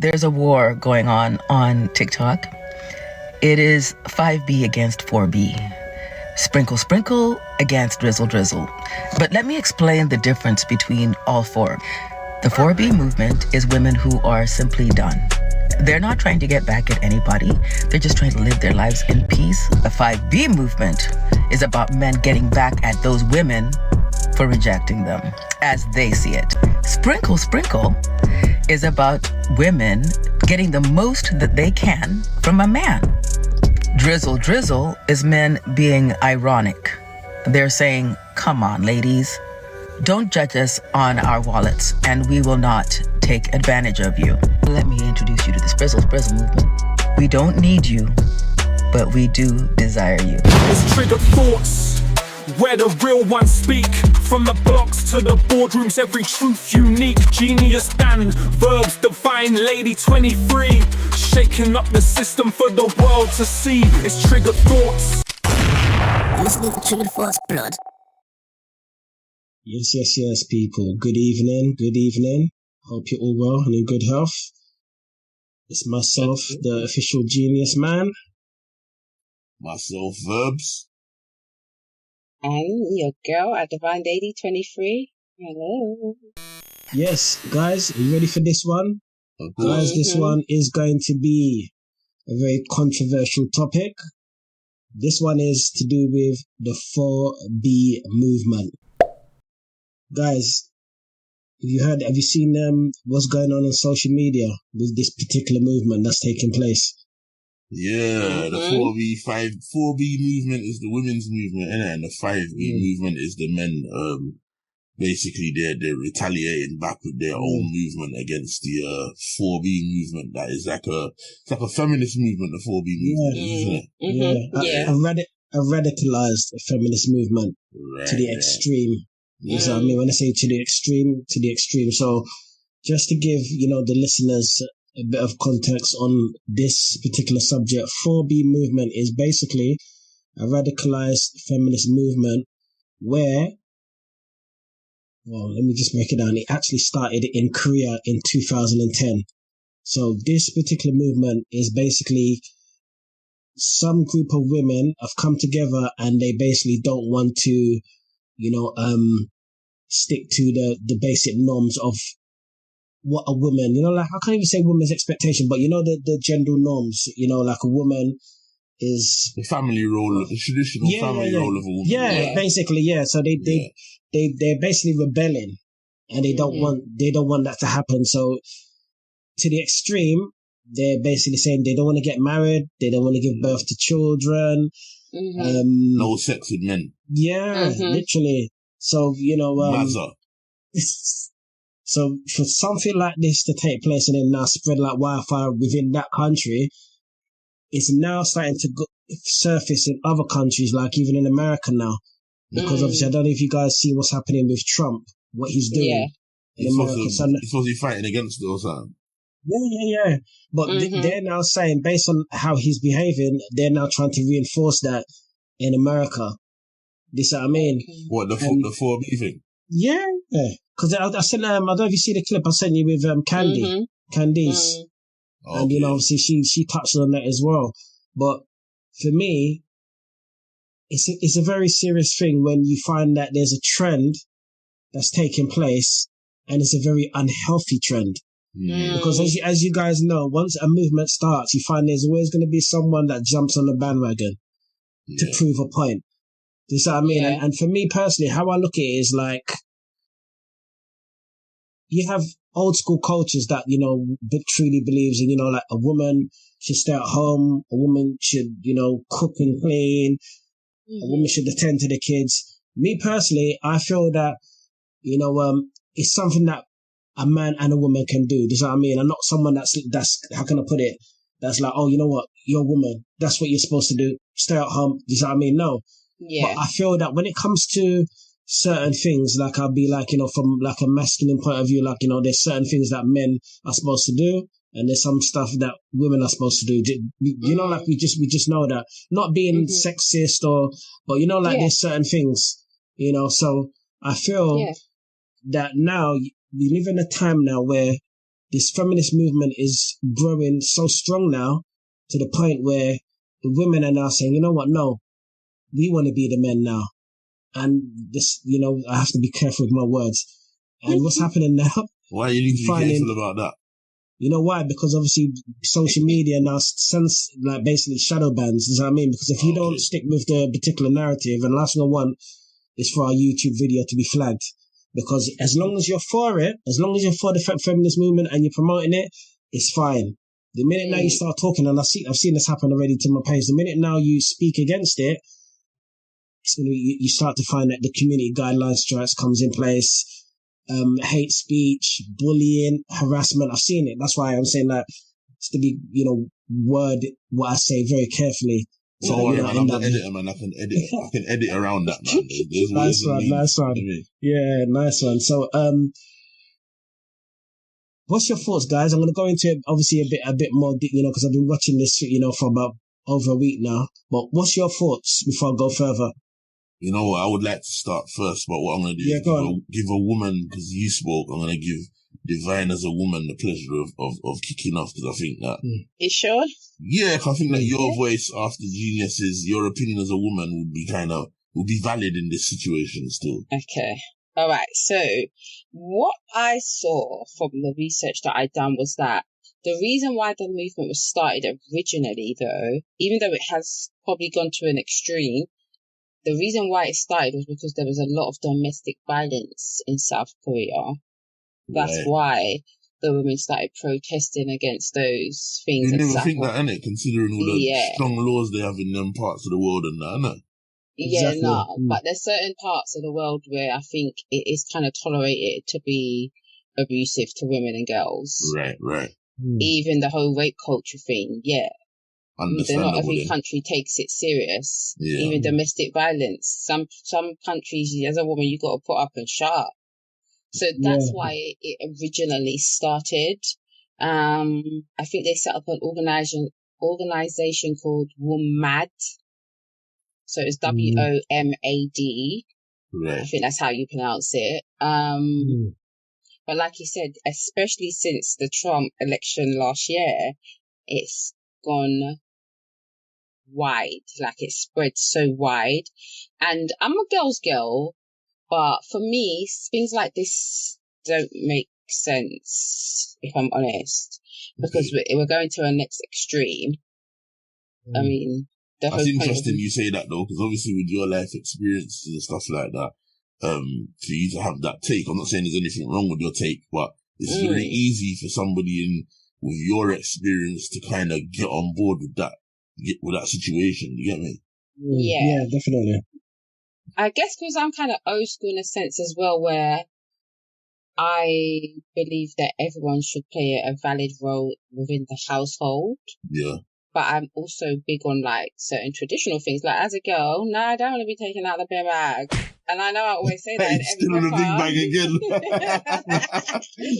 there's a war going on TikTok. It is 5B against 4B. Sprinkle, sprinkle against drizzle, drizzle. But let me explain the difference between all four. The 4B movement is women who are simply done. They're not trying to get back at anybody. They're just trying to live their lives in peace. The 5B movement is about men getting back at those women for rejecting them, as they see it. Sprinkle, sprinkle is about women getting the most that they can from a man. Drizzle, drizzle is men being ironic. They're saying, come on, ladies, don't judge us on our wallets and we will not take advantage of you. Let me introduce you to the Sprizzle Sprizzle movement. We don't need you, but we do desire you. It's Trigger Thoughts, where the real ones speak. From the blocks to the boardrooms, every truth unique. GeniusMan, Verbz, divine lady 23. Shaking up the system for the world to see. It's Trigger Thoughts. Listening to Trigger Thoughts, blood. Yes, people. Good evening. Hope you're all well and in good health. It's myself, the official GeniusMan. Myself, Verbz. And your girl at Divine Lady 23. Hello. Yes, guys, are you ready for this one? Guys, this one is going to be a very controversial topic. This one is to do with the 4B movement. Guys, have you seen what's going on social media with this particular movement that's taking place? Yeah, the 4B movement is the women's movement, innit? And the 5B movement is the men. Basically, they're retaliating back with their own movement against the 4B movement. That is like a feminist movement. The 4B movement, isn't it? A radicalized feminist movement to the extreme. You know what I mean? When I say to the extreme. So, just to give the listeners a bit of context on this particular subject, 4B movement is basically a radicalized feminist movement where, well, let me just break it down. It actually started in Korea in 2010. So this particular movement is basically some group of women have come together and they basically don't want to, stick to the basic norms of what a woman, like I can't even say woman's expectation, but the gender norms, like a woman is the family role, the traditional family role of a woman. Yeah, basically, yeah. So they're basically rebelling, and they don't want that to happen. So to the extreme, they're basically saying they don't want to get married, they don't want to give birth to children, no sex with men. Yeah, literally. So So for something like this to take place and then now spread like wildfire within that country, it's now starting to surface in other countries, like even in America now. Because obviously, I don't know if you guys see what's happening with Trump, what he's doing in America. He's supposed to be fighting against it or something. Yeah. But they're now saying, based on how he's behaving, they're now trying to reinforce that in America. This what I mean? What, the 4B thing? Yeah. Because I sent I don't know if you see the clip I sent you with Candice. And obviously she touched on that as well. But for me, it's a very serious thing when you find that there's a trend that's taking place and it's a very unhealthy trend. Because as you guys know, once a movement starts, you find there's always going to be someone that jumps on the bandwagon to prove a point. Do you see what I mean? Yeah. And for me personally, how I look at it is like, you have old school cultures that, truly believes in, like a woman should stay at home, a woman should, cook and clean, a woman should attend to the kids. Me personally, I feel that, it's something that a man and a woman can do. Do you know what I mean? I'm not someone that's, how can I put it? That's like, oh, you know what? You're a woman. That's what you're supposed to do. Stay at home. Do you know what I mean? No. Yeah. But I feel that when it comes to certain things, like I'll be like, from like a masculine point of view, like, there's certain things that men are supposed to do and there's some stuff that women are supposed to do. Like we just know that. Not being sexist but there's certain things, so I feel that now we live in a time now where this feminist movement is growing so strong now to the point where the women are now saying, you know what, no, we want to be the men now. And this, I have to be careful with my words. And what's happening now? Why you need to be careful about that? You know why? Because obviously social media now sends like basically shadow bans. You know what I mean? Because if you don't stick with the particular narrative, and last thing I want is for our YouTube video to be flagged. Because as long as you're for it, as long as you're for the feminist movement and you're promoting it, it's fine. The minute now you start talking, and I've seen this happen already to my page. The minute now you speak against it, you start to find that the community guidelines strikes comes in place. Hate speech, bullying, harassment. I've seen it. That's why I'm saying that it's to be, word what I say very carefully. So don't worry, man. I'm the editor, man. I can edit around that, man. Nice one. Yeah, nice one. So, what's your thoughts, guys? I'm going to go into it, obviously a bit more, because I've been watching this, for about over a week now. But what's your thoughts before I go further? You know what? I would like to start first, but what I'm going to do is give a woman, because you spoke, I'm going to give Divine as a woman the pleasure of kicking off, because I think that... You sure? Yeah, I think that your voice after Genius's, your opinion as a woman would be valid in this situation still. Okay. All right. So what I saw from the research that I done was that the reason why the movement was started originally, though, even though it has probably gone to an extreme, the reason why it started was because there was a lot of domestic violence in South Korea. That's why the women started protesting against those things. You never think that, innit? Considering all the strong laws they have in them parts of the world and that, innit? Yeah, but there's certain parts of the world where I think it is kind of tolerated to be abusive to women and girls. Right. Even the whole rape culture thing, not every country takes it serious. Yeah. Even domestic violence. Some countries, as a woman, you got to put up and shut up. So that's why it originally started. I think they set up an organization called WOMAD. So it's WOMAD. Right. I think that's how you pronounce it. But like you said, especially since the Trump election last year, it's gone wide. Like it's spread so wide. And I'm a girl's girl, but for me, things like this don't make sense, if I'm honest, because we're going to a next extreme. I mean, that's interesting you say that though, because obviously with your life experiences and stuff like that, for you to have that take, I'm not saying there's anything wrong with your take, but it's very easy for somebody with your experience to kind of get on board with that situation. You get me? Yeah, definitely. I guess because I'm kind of old school in a sense as well, where I believe that everyone should play a valid role within the household. Yeah. But I'm also big on like certain traditional things. Like as a girl, no, I don't want to be taking out the bare bag. And I know I always say that in every still in the big bag again.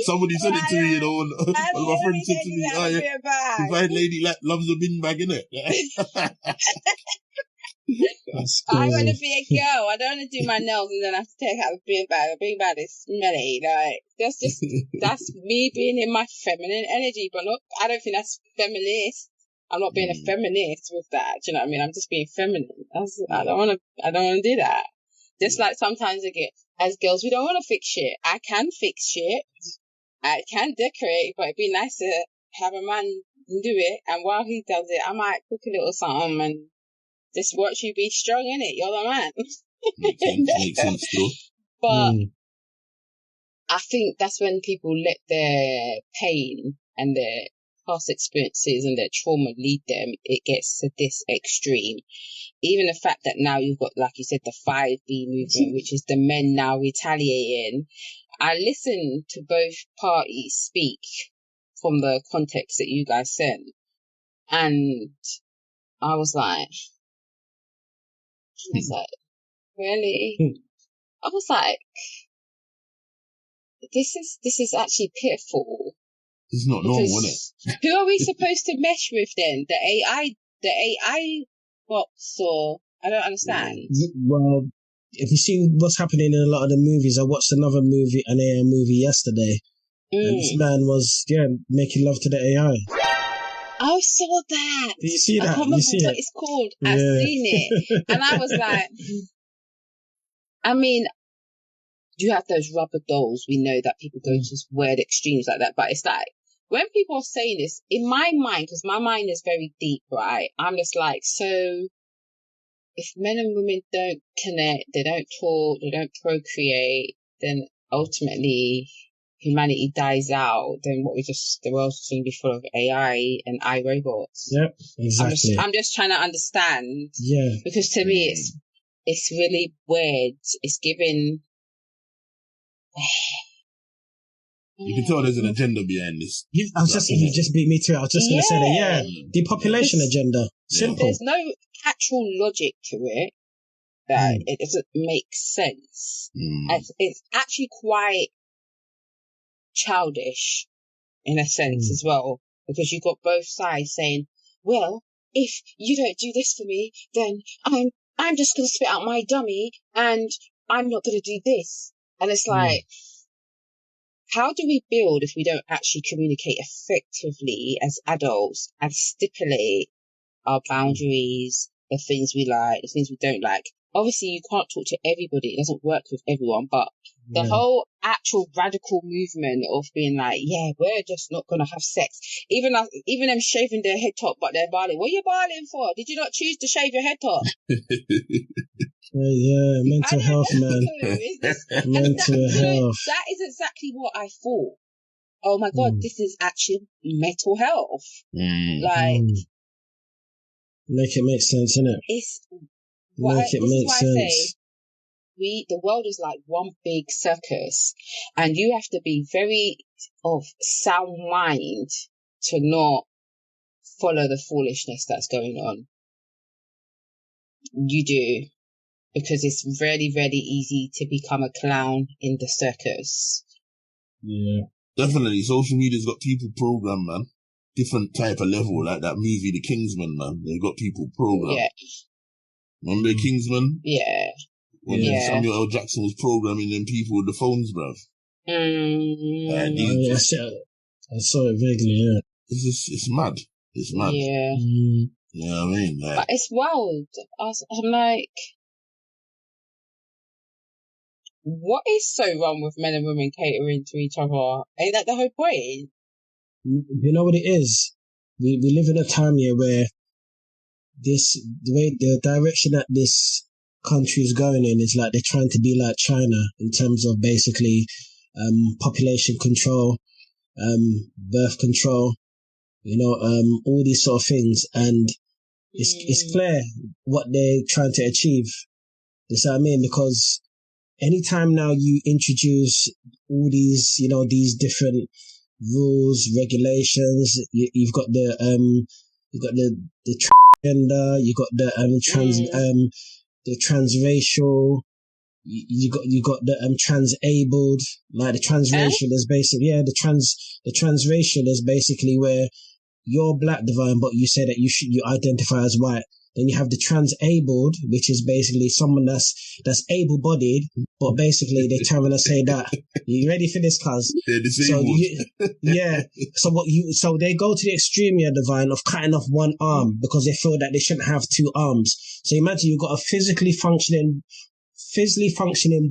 Somebody said it to me, one of my friends said to me, the fine lady loves a bin bag, innit? I want to be a girl. I don't want to do my nails and then have to take out a bin bag. A bin bag is smelly. Like that's me being in my feminine energy, but I don't think that's feminist. I'm not being a feminist with that. Do you know what I mean? I'm just being feminine. I don't want to do that. Just like sometimes as girls, we don't want to fix shit. I can fix shit. I can decorate, but it'd be nice to have a man do it. And while he does it, I might cook a little something and just watch you be strong in it. You're the man. Makes sense though. But I think that's when people let their pain and their past experiences and their trauma lead them. It gets to this extreme. Even the fact that now you've got, like you said, the 5B movement, which is the men now retaliating. I listened to both parties speak from the context that you guys sent. And I was like, really? I was like, this is actually pitiful. It's not normal, is it? Who are we supposed to mesh with then? The AI bots, or I don't understand. Well, if you see what's happening in a lot of the movies, I watched another movie, an AI movie yesterday, And this man was, making love to the AI. I saw that. Did you see that? I can't remember what it's called. I've seen it. And I was like, I mean, you have those rubber dolls. We know that people go to weird extremes like that. But it's like, when people are saying this, in my mind, because my mind is very deep, right? I'm just like, so if men and women don't connect, they don't talk, they don't procreate, then ultimately humanity dies out, then the world's just going to be full of AI and iRobots. Yep, exactly. I'm just trying to understand. Yeah. Because to me, it's really weird. It's giving. You can tell there's an agenda behind this. You just beat me to it. I was just going to say that, depopulation agenda. Simple. There's no actual logic to it. That it doesn't make sense. It's actually quite childish in a sense as well, because you've got both sides saying, well, if you don't do this for me, then I'm just going to spit out my dummy and I'm not going to do this. And it's like, how do we build if we don't actually communicate effectively as adults and stipulate our boundaries, the things we like, the things we don't like? Obviously, you can't talk to everybody. It doesn't work with everyone, but the whole actual radical movement of being like, yeah, we're just not going to have sex. Even them shaving their head top, but they're balding. What are you balding for? Did you not choose to shave your head top? Mental health, man. Mental health. That is exactly what I thought. Oh my God, this is actually mental health. Make it make sense, innit? Make it make sense. The world is like one big circus, and you have to be very of sound mind to not follow the foolishness that's going on. You do, because it's really, really easy to become a clown in the circus. Yeah, definitely. Social media's got people programmed, man. Different type of level, like that movie, The Kingsman, man. They've got people programmed. Yeah. Remember The Kingsman? Yeah. When Samuel L. Jackson was programming them people with the phones, bruv. I saw it vaguely, yeah. It's mad. It's mad. Yeah. You know what I mean? But it's wild. I'm like, what is so wrong with men and women catering to each other? Ain't that the whole point? You know what it is? We live in a time here where the direction that this country is going in is like they're trying to be like China in terms of basically population control, birth control, all these sort of things, and it's clear what they're trying to achieve. You see what I mean? Because anytime now you introduce all these, these different rules, regulations, you've got the transgender, you got the transracial, you got the transabled, like the transracial is basically the transracial is basically where you're black, Divine, but you say that you identify as white. Then you have the transabled, which is basically someone that's able-bodied, but basically they're trying to say that you ready for this, cuz? They're disabled. So they go to the extreme, Divine, of cutting off one arm because they feel that they shouldn't have two arms. So imagine you've got a physically functioning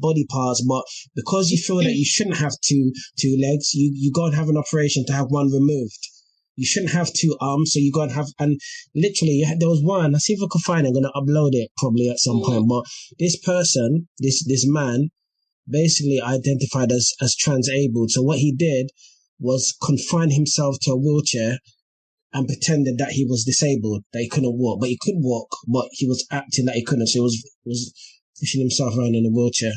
body parts, but because you feel that you shouldn't have two legs, you go and have an operation to have one removed. You shouldn't have two arms, so you go and have, and literally there was one, I'll see if I can find it, I'm going to upload it probably at some point, but this person, this man, basically identified as transabled. So what he did was confine himself to a wheelchair and pretended that he was disabled, that he couldn't walk, but he could walk, but he was acting that he couldn't, so he was pushing himself around in a wheelchair.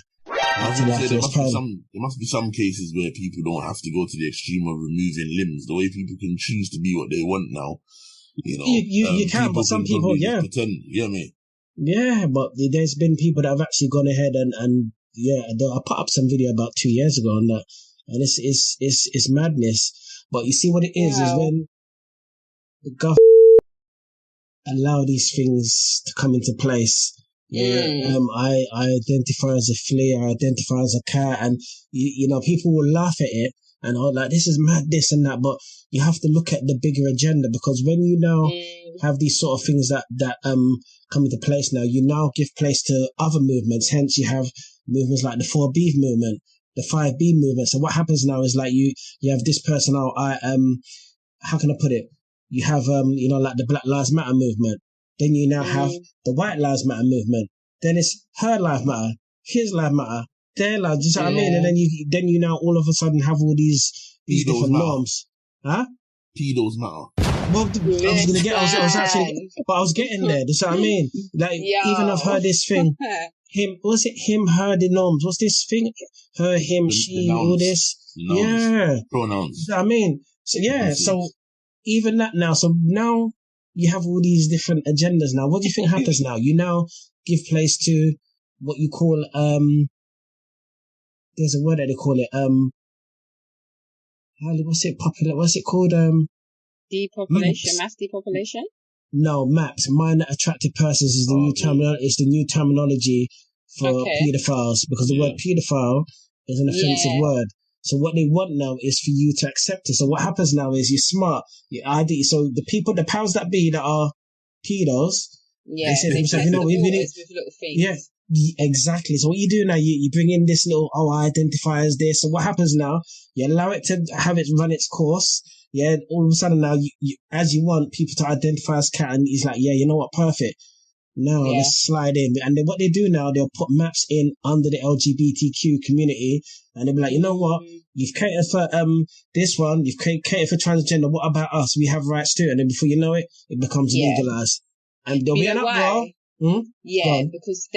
There must be some cases where people don't have to go to the extreme of removing limbs. The way people can choose to be what they want now, you can, but some people, pretend, mate. Yeah, but there's been people that have actually gone ahead and I put up some video about 2 years ago on that, and it's madness. But you see what it is when the government allow these things to come into place. I identify as a flea, I identify as a cat, and people will laugh at it, and all like, this is mad, this and that. But you have to look at the bigger agenda, because when you now have these sort of things that come into place now, you now give place to other movements. Hence, you have movements like the 4B movement, the 5B movement. So what happens now is like you have this person, how can I put it? You have, like the Black Lives Matter movement. Then you now have the White Lives Matter movement. Then it's her life matter, his life matter, their life. Do you know what I mean? And then you now all of a sudden have all these different norms. Huh? Pedos matter. Well, I was getting there. Do you know what I mean? Like, even I've heard this thing. Him, her, the norms. What's this thing? Her, him, she, all this. Yeah. Pronouns. You know what I mean? So, yeah. So, even that now. So, now you have all these different agendas now. What do you think happens now? You now give place to what you call, there's a word that they call it, what's it called? Depopulation, mass depopulation? No, MAPS, minor attracted persons is the new terminology. It's the new terminology for paedophiles, because the word paedophile is an offensive word. So what they want now is for you to accept it. So what happens now is you're smart. So the powers that be that are pedos, they say to themselves, you know, with little things. Yeah, exactly. So what you do now, you bring in this little, I identify as this. So what happens now? You allow it to have it run its course. Yeah, all of a sudden now, you as you want people to identify as cat, and he's like, yeah, you know what, perfect. Now let's slide in. And then what they do now, they'll put maps in under the LGBTQ community, and they'll be like, you know what, you've catered for this one, you've catered for transgender, what about us? We have rights too. And then before you know it, it becomes legalized. And there'll be an uproar. Yeah, because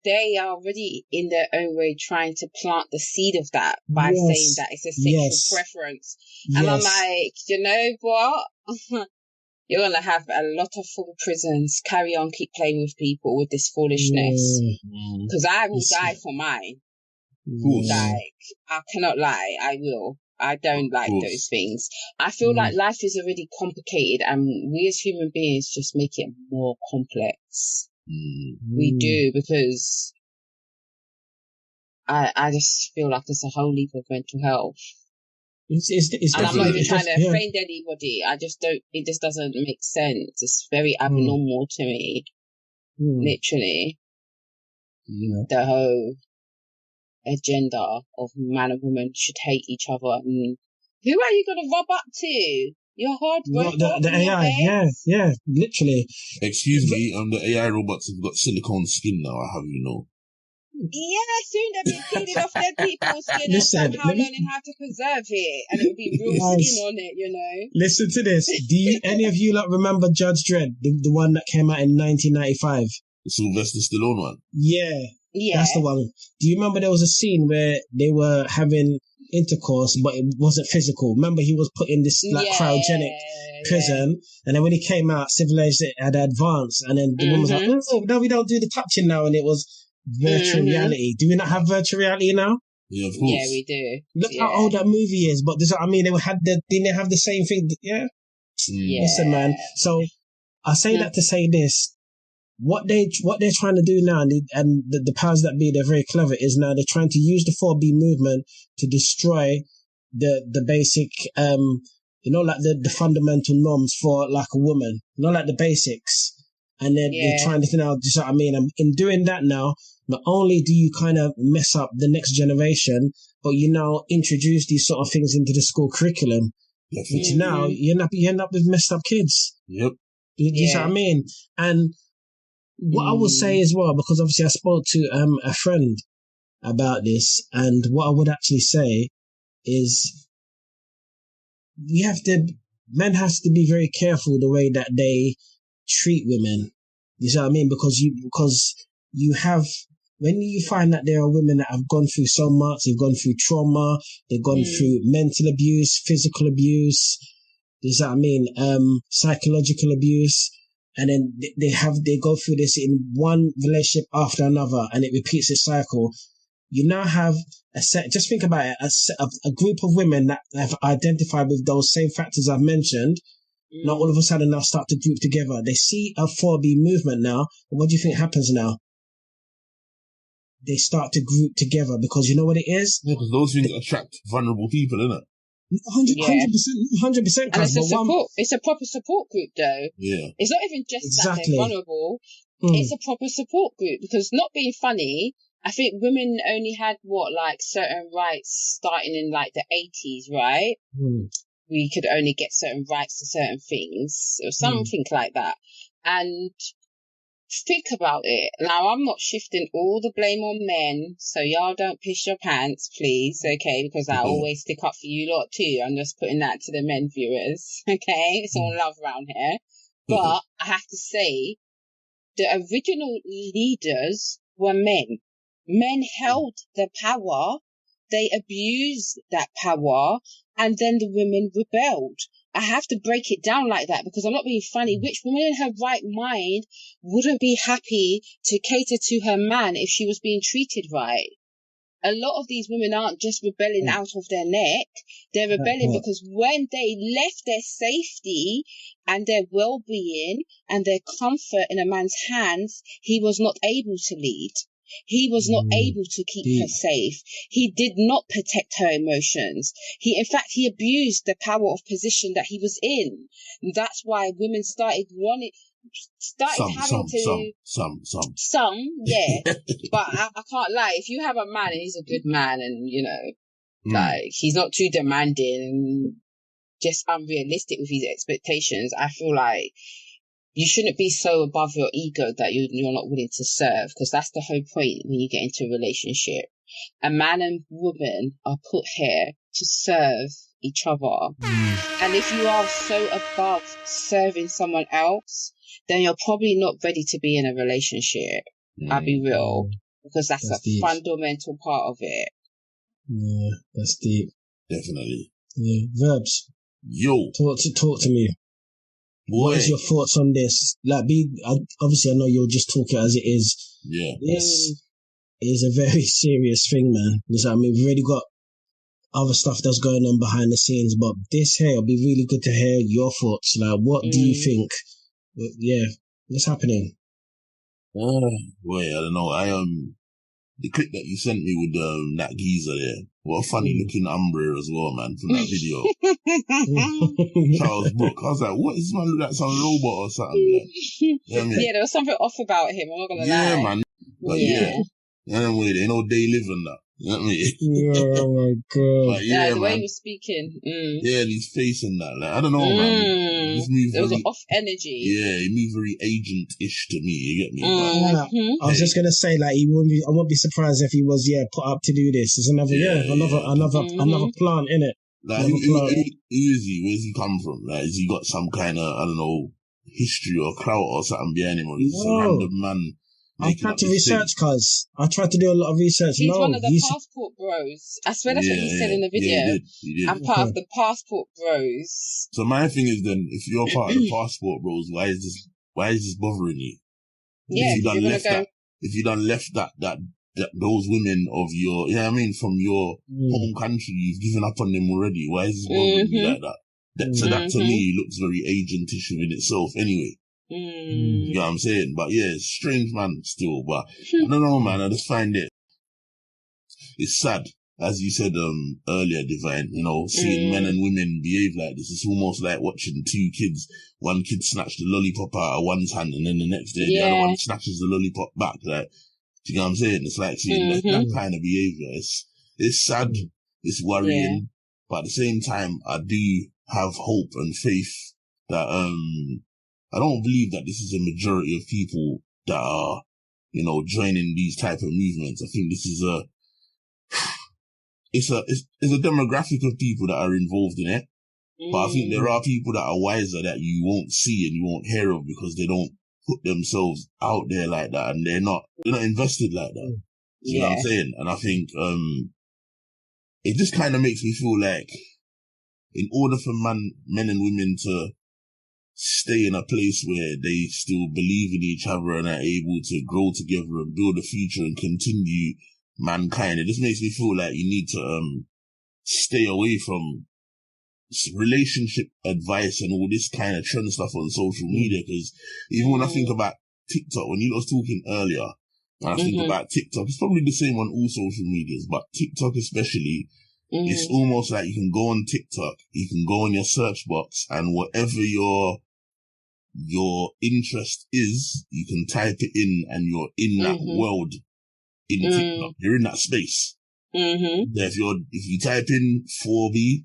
they are already in their own way trying to plant the seed of that by saying that it's a sexual preference. And I'm like, you know what? You're going to have a lot of full prisons. Carry on, keep playing with people with this foolishness. Because I will die for mine. Like, I cannot lie. I will. I don't like those things. I feel like life is already complicated, and we as human beings just make it more complex. We do, because I just feel like there's a whole heap of mental health. And I'm not even trying to offend anybody. It just doesn't make sense. It's very abnormal to me. Literally. The whole agenda of man and woman should hate each other. And who are you going to rub up to? Your hard robot? The AI, yeah, literally. Excuse me, the AI robots have got silicone skin now, I have you know. Yeah, soon they'll be peeling off dead people's skin and somehow learning how to preserve it, and it'll be real skin on it, you know. Listen to this. Do any of you remember Judge Dredd, the one that came out in 1995? The Sylvester Stallone one? Yeah, that's the one. Do you remember there was a scene where they were having intercourse, but it wasn't physical? Remember, he was put in this cryogenic prison, and then when he came out, civilization had advanced, and then the woman was like, no, we don't do the touching now, and it was virtual reality. Do we not have virtual reality now? Yeah, of course. Yeah, we do. Look how old that movie is, but this, I mean, didn't they have the same thing? Yeah. Listen, man. So I say that to say this: what they're trying to do now, and the powers that be, they're very clever. Is now they're trying to use the 4B movement to destroy the basic, like the fundamental norms for like a woman, like the basics. And then they're trying to now, do you know what I mean? And in doing that now, not only do you kind of mess up the next generation, but you now introduce these sort of things into the school curriculum, which now you end up with messed up kids. Yep. Do you know what I mean? And what I would say as well, because obviously I spoke to a friend about this, and what I would actually say is men have to be very careful the way that they treat women. You know what I mean? Because you have, when you find that there are women that have gone through so much, they've gone through trauma, they've gone through mental abuse, physical abuse, you know what I mean? Psychological abuse, and then they go through this in one relationship after another, and it repeats its cycle. You now have just think about it, a group of women that have identified with those same factors I've mentioned. Now all of a sudden now start to group together. They see a 4B movement now. And what do you think happens now? They start to group together, because you know what it is? Yeah, because those things attract vulnerable people, innit? Yeah. 100%. And it's a proper support group though. Yeah. It's not even just that Exactly. they're vulnerable. It's a proper support group, because not being funny, I think women only had certain rights starting in like the 80s, right? We could only get certain rights to certain things or something like that. And think about it. Now, I'm not shifting all the blame on men, so y'all don't piss your pants, please, okay? Because I always stick up for you lot too. I'm just putting that to the men viewers, okay? It's all love around here. But I have to say, the original leaders were men. Men held the power, they abused that power, and then the women rebelled. I have to break it down like that, because I'm not being funny. Which woman in her right mind wouldn't be happy to cater to her man if she was being treated right? A lot of these women aren't just rebelling out of their neck. They're rebelling because when they left their safety and their well-being and their comfort in a man's hands, he was not able to lead. He was not able to keep her safe. He did not protect her emotions. In fact, he abused the power of position that he was in. That's why women started having some, yeah. But I can't lie. If you have a man and he's a good man and, like, he's not too demanding and just unrealistic with his expectations, I feel like you shouldn't be so above your ego that you're not willing to serve, because that's the whole point when you get into a relationship. A man and woman are put here to serve each other. And if you are so above serving someone else, then you're probably not ready to be in a relationship. I'll be real, because that's a deep. fundamental part of it. Yeah, that's deep. Definitely. Yeah, Verbz. Yo. Talk to me. What is your thoughts on this? Obviously, I know you'll just talk it as it is. Yeah. This is a very serious thing, man. I mean, we've already got other stuff that's going on behind the scenes, but this here, it'll be really good to hear your thoughts. Like, what do you think? Yeah, what's happening? Boy, I don't know. The clip that you sent me with that geezer there. What a funny looking umbrella as well, man, from that video. Charles Brook. I was like, what is this man look like, some robot or something? Like, you know what I mean? Yeah, there was something off about him, I'm not gonna lie. Yeah, man. But anyway, they know day living that. You know what I mean? Yeah, oh my God. But yeah, the man. way he was speaking. Yeah, and his face and that. Like, I don't know, man. There was an off energy. Yeah, he moved very agent-ish to me, you get me? I was just gonna say, like, I won't be surprised if he was, put up to do this. It's another plant, innit? Like, who is he? Where's he come from? Like, has he got some kind of, I don't know, history or clout or something behind him? Or is he a random man? I tried to research, I tried to do a lot of research. He's one of the passport bros. I swear that's what he said in the video. Yeah, he did. I'm part of the passport bros. So my thing is then, if you're part of the passport bros, why is this bothering you? Yeah, if you done left that those women of your, from your home country, you've given up on them already. Why is this bothering you like that? So that to me looks very agentish within itself anyway. You know what I'm saying? But yeah, it's strange, man, still. But I don't know, man. I just find it's sad, as you said earlier, Divine. Seeing men and women behave like this. It's almost like watching two kids. One kid snatched the lollipop out of one's hand, and then the next day the other one snatches the lollipop back. Like, do you know what I'm saying? It's like seeing that kind of behavior. It's sad. It's worrying. But at the same time, I do have hope and faith that I don't believe that this is a majority of people that are, joining these type of movements. I think this is it's a demographic of people that are involved in it. But I think there are people that are wiser that you won't see and you won't hear of because they don't put themselves out there like that and they're not invested like that. You know what I'm saying? And I think, it just kind of makes me feel like in order for men and women to stay in a place where they still believe in each other and are able to grow together and build a future and continue mankind. It just makes me feel like you need to stay away from relationship advice and all this kind of trend stuff on social media, because even when I think about TikTok, when you was talking earlier, and I think about TikTok, it's probably the same on all social medias, but TikTok especially, it's almost like you can go on TikTok, you can go on your search box, and whatever your interest is, you can type it in, and you're in that world in TikTok. You're in that space. If you type in 4B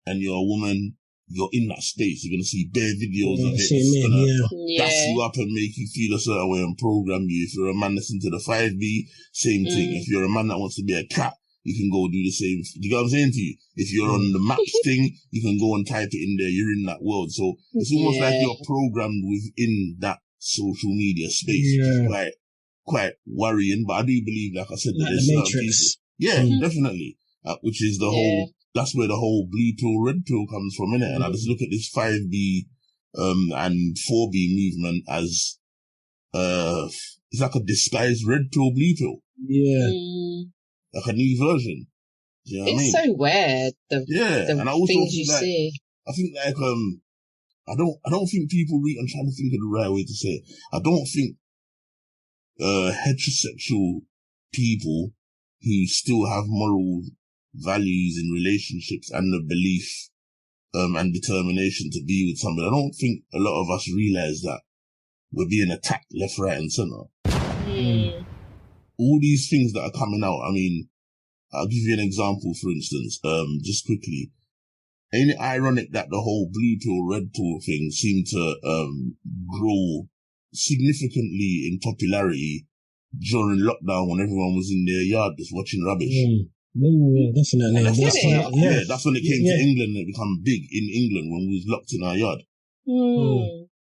and you're a woman, you're in that space. You're gonna see bare videos of it. It's gonna gas you up and make you feel a certain way and program you. If you're a man that's into the 5B, same thing. If you're a man that wants to be a cat, you can go do the same. You know what I'm saying to you? If you're on the maps thing, you can go and type it in there. You're in that world. So it's almost like you're programmed within that social media space. Which is quite worrying. But I do believe, like I said, that there's certain people. Yeah, definitely. Which is the whole, that's where the whole blue pill, red pill comes from, innit? And I just look at this 5B, and 4B movement as, it's like a disguised red pill, blue pill. Yeah. Like a new version. Do you know what I mean? It's so weird. And I also things you like, see. I think like, I don't think people I'm trying to think of the right way to say it. I don't think, heterosexual people who still have moral values in relationships and the belief, and determination to be with somebody. I don't think a lot of us realize that we're being attacked left, right and center. All these things that are coming out, I mean, I'll give you an example, for instance, just quickly. Ain't it ironic that the whole blue pill, red pill thing seemed to grow significantly in popularity during lockdown when everyone was in their yard just watching rubbish? Yeah, definitely. That's when it came to England and it became big in England when we was locked in our yard.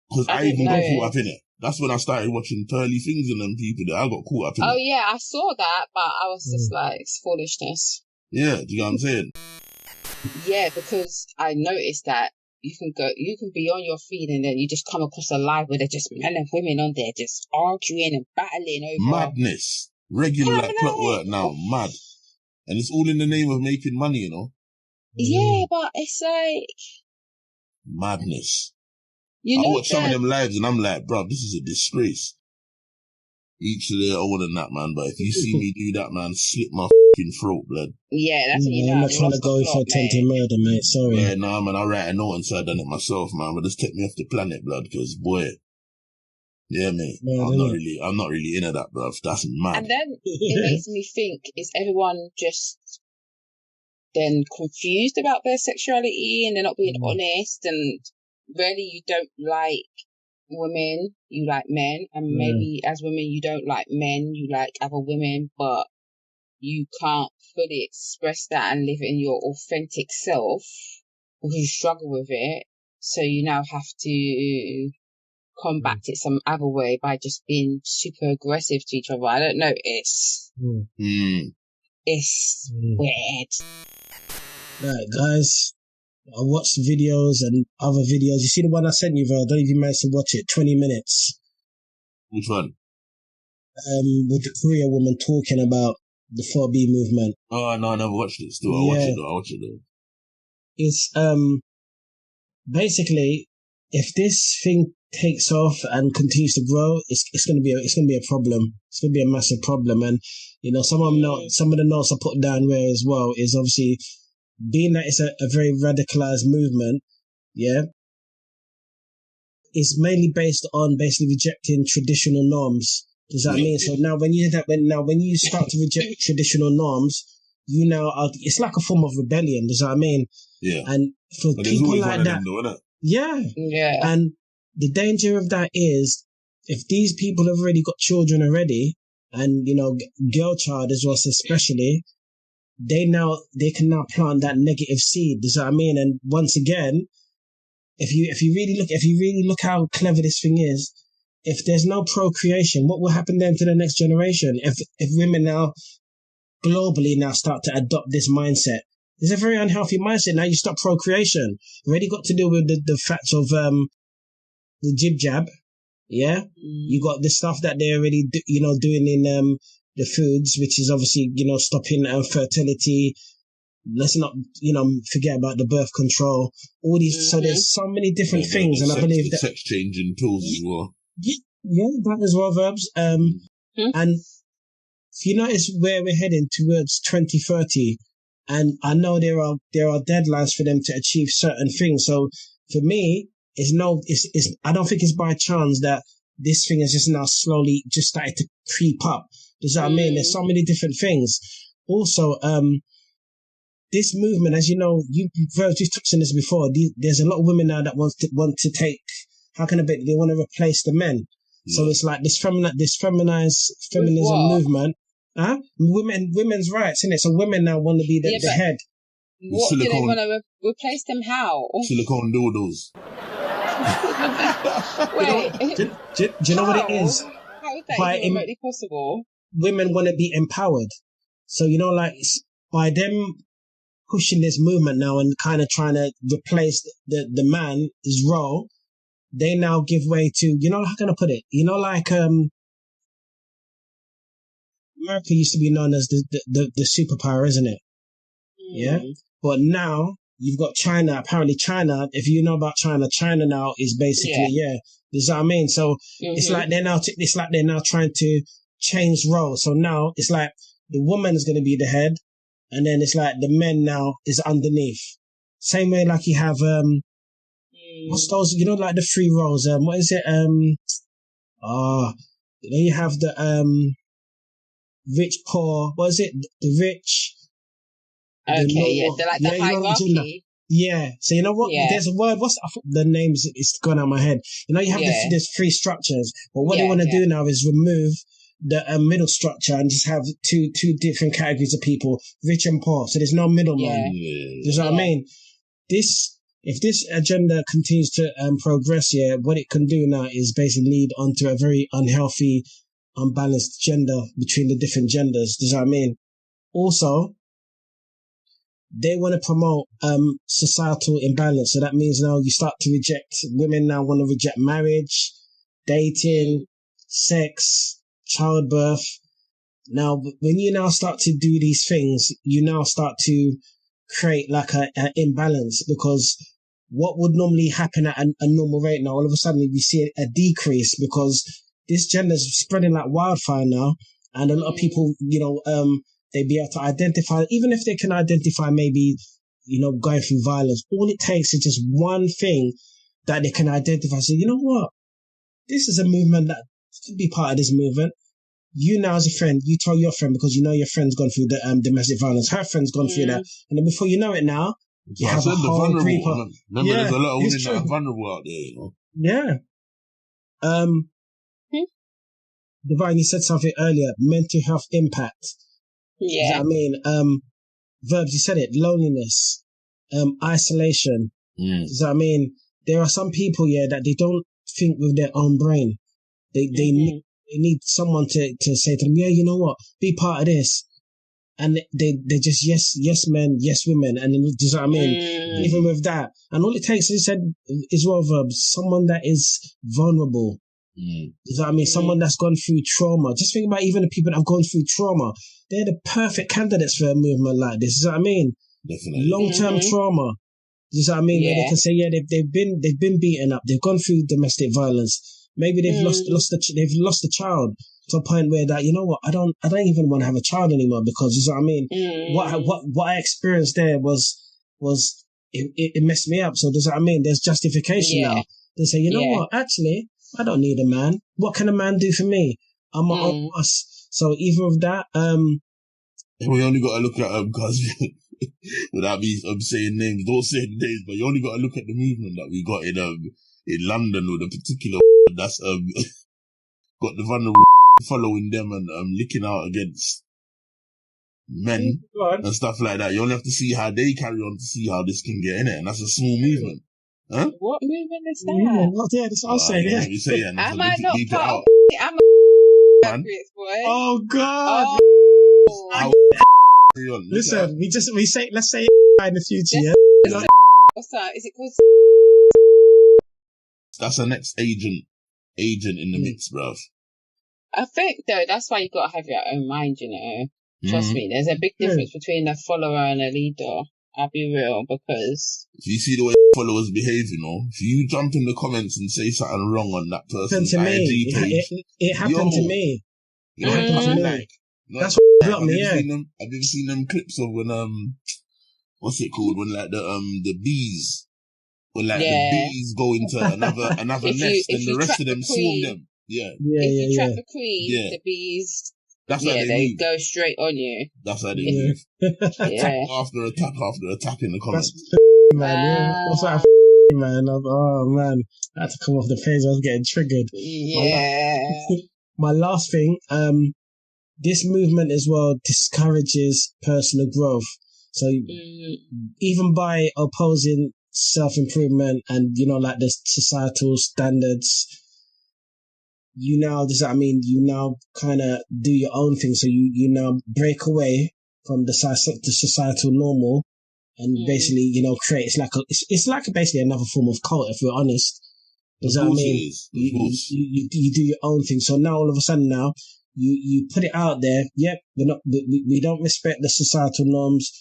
Because I even got caught up in it. That's when I started watching Pearly Things and them people that I got caught up in. Oh yeah, I saw that, but I was just like, it's foolishness. Yeah, do you know what I'm saying? Yeah, because I noticed that you can be on your feed and then you just come across a live where they're just men and women on there just arguing and battling over madness. Regular like clockwork now, mad. And it's all in the name of making money, you know? Yeah, but it's like madness. You know, I watch some of them lives and I'm like, bro, this is a disgrace. Each to their own and that, man. But if you see me do that, man, slit my fucking throat, blood. Yeah, that's what you know. I'm not trying to go for attempted murder, mate. Sorry. Yeah, nah, man. I write a note and say I done it myself, man. But just take me off the planet, blood, because boy, yeah, mate. I'm not really into that, bruv. That's mad. And then it makes me think: is everyone just then confused about their sexuality and they're not being honest? And really, you don't like women, you like men, and maybe as women you don't like men, you like other women, but you can't fully express that and live in your authentic self because you struggle with it, so you now have to combat it some other way by just being super aggressive to each other. I don't know, it's weird. Right, guys, I watched videos and other videos. You see the one I sent you, Val? I don't know if you managed to watch it. 20 minutes. Which one? With the Korea woman talking about the 4B movement. Oh, no, I never watched it still. I'll watch it though. It's, basically, if this thing takes off and continues to grow, it's gonna be a problem. It's gonna be a massive problem. And, you know, some of the notes I put down there as well is obviously, being that it's a very radicalized movement, it's mainly based on basically rejecting traditional norms. Does that mean? So now when you start to reject traditional norms, you now are, it's like a form of rebellion. Does that mean? Yeah. And for people like that, and the danger of that is if these people have already got children already, and you know, girl child as well, especially. They can now plant that negative seed. Does that what I mean? And once again, if you really look how clever this thing is, if there's no procreation, what will happen then to the next generation? If women now globally now start to adopt this mindset, it's a very unhealthy mindset. Now you stop procreation. Already got to deal with the facts of the jib jab. Yeah, you got the stuff that they're already doing in the foods, which is obviously, you know, stopping fertility. Let's not, you know, forget about the birth control. All these, so there's so many different things, and I believe that sex changing pills as well. Yeah, that as well, Verbz. And if you notice where we're heading towards 2030, And I know there are deadlines for them to achieve certain things. So for me, I don't think it's by chance that this thing is just now slowly just started to creep up. Does that mean there's so many different things? Also, this movement, as you know, you've touched on this before. There's a lot of women now that want to take, how can I be? They want to replace the men. Yeah. So it's like this feminized feminism movement. Huh? Women's rights, innit? So women now want to be the head. What do they want to replace them? How? Silicone dildos. Wait. Do you know what it is? How is that even remotely possible? Women want to be empowered. So, like, by them pushing this movement now and kind of trying to replace the man's role, they now give way to, how can I put it? Like, America used to be known as the superpower, isn't it? Yeah. But now you've got China. Apparently China, if you know about China now is basically, this is what I mean? So it's like they're now trying to change roles. So now it's like the woman is going to be the head, and then it's like the men now is underneath. Same way like you have, what's those, like the three roles, what is it? You have the, rich, poor, what is it? The rich. They're like the hierarchy. Yeah. So you know what? Yeah. There's a word. The names? It's gone out of my head. You have there's three structures. But what they want to do now is remove the middle structure and just have two different categories of people, rich and poor. So there's no middleman. You know what I mean? If this agenda continues to progress, what it can do now is basically lead onto a very unhealthy, unbalanced gender between the different genders. Does that mean? Also, they want to promote societal imbalance. So that means now you start to reject, women now want to reject marriage, dating, sex, childbirth. Now, when you now start to do these things, you now start to create like an imbalance, because what would normally happen at a normal rate now, all of a sudden we see a decrease, because this gender is spreading like wildfire now. And a lot of people, they'd be able to identify, even if they can identify maybe, going through violence, all it takes is just one thing that they can identify. So, you know what? This is a movement that could be part of this movement. You now as a friend, you tell your friend, because your friend's gone through the domestic violence. Her friend's gone through that. And then before you know it now, you have a whole group of... Remember, there's a lot of women that are vulnerable out there, Yeah. Divine, you said something earlier, mental health impact. Yeah. I mean, Verbz, you said it, loneliness, isolation. So I mean, there are some people, that they don't think with their own brain. They need someone to say to them, you know what, be part of this. And they just, yes men, yes women. And then, do you know what I mean? And even with that, and all it takes, as you said, is Verbz, someone that is vulnerable. Does that mean someone that's gone through trauma? Just think about even the people that have gone through trauma. They're the perfect candidates for a movement like this. Does that mean? Definitely. Long-term trauma. Does that mean where they can say, they've been beaten up, they've gone through domestic violence. Maybe they've lost a child to a point where that, you know what, I don't even want to have a child anymore, because, you know what I mean? What I experienced there was it messed me up. So does that I mean? There's justification now. They say, you know what, actually, I don't need a man. What can a man do for me? I'm my own boss. So even with that, we only got to look at because without me saying names, don't say names, but you only got to look at the movement that we got in London with a particular that's got the vulnerable following them and licking out against men and stuff like that. You only have to see how they carry on to see how this can get in it, and that's a small movement. Huh? What movement is that? That's what I'm saying. You say, I might not part of I'm a boy. Oh God! Listen, let's say in the future. What's that? Is it called? That's the next agent in the mix, bruv. I think though that's why you gotta have your own mind. Trust me. There's a big difference between a follower and a leader. I'll be real, because if you see the way followers behave, if you jump in the comments and say something wrong on that person's IG page, it happened to me. It happened to me. No, That's what got have me. you Yeah. seen them? Have you seen them clips of when what's it called? When like the bees, when like the bees go into another nest, and the rest of them swarm them. Yeah. If you trap the queen, Yeah. the bees, That's how they move. go straight on you. That's how they move. Attack Yeah. after attack in the comments. That's man, yeah. That's like man. Oh man, I had to come off the page. I was getting triggered. Yeah. My last thing, this movement as well discourages personal growth. So even by opposing self-improvement and, you know, like the societal standards, you now kind of do your own thing. So you now break away from the societal normal and basically, you know, create, it's like basically another form of cult, if we're honest. Does that mean you do your own thing? So now all of a sudden now you put it out there. Yep, we don't respect the societal norms.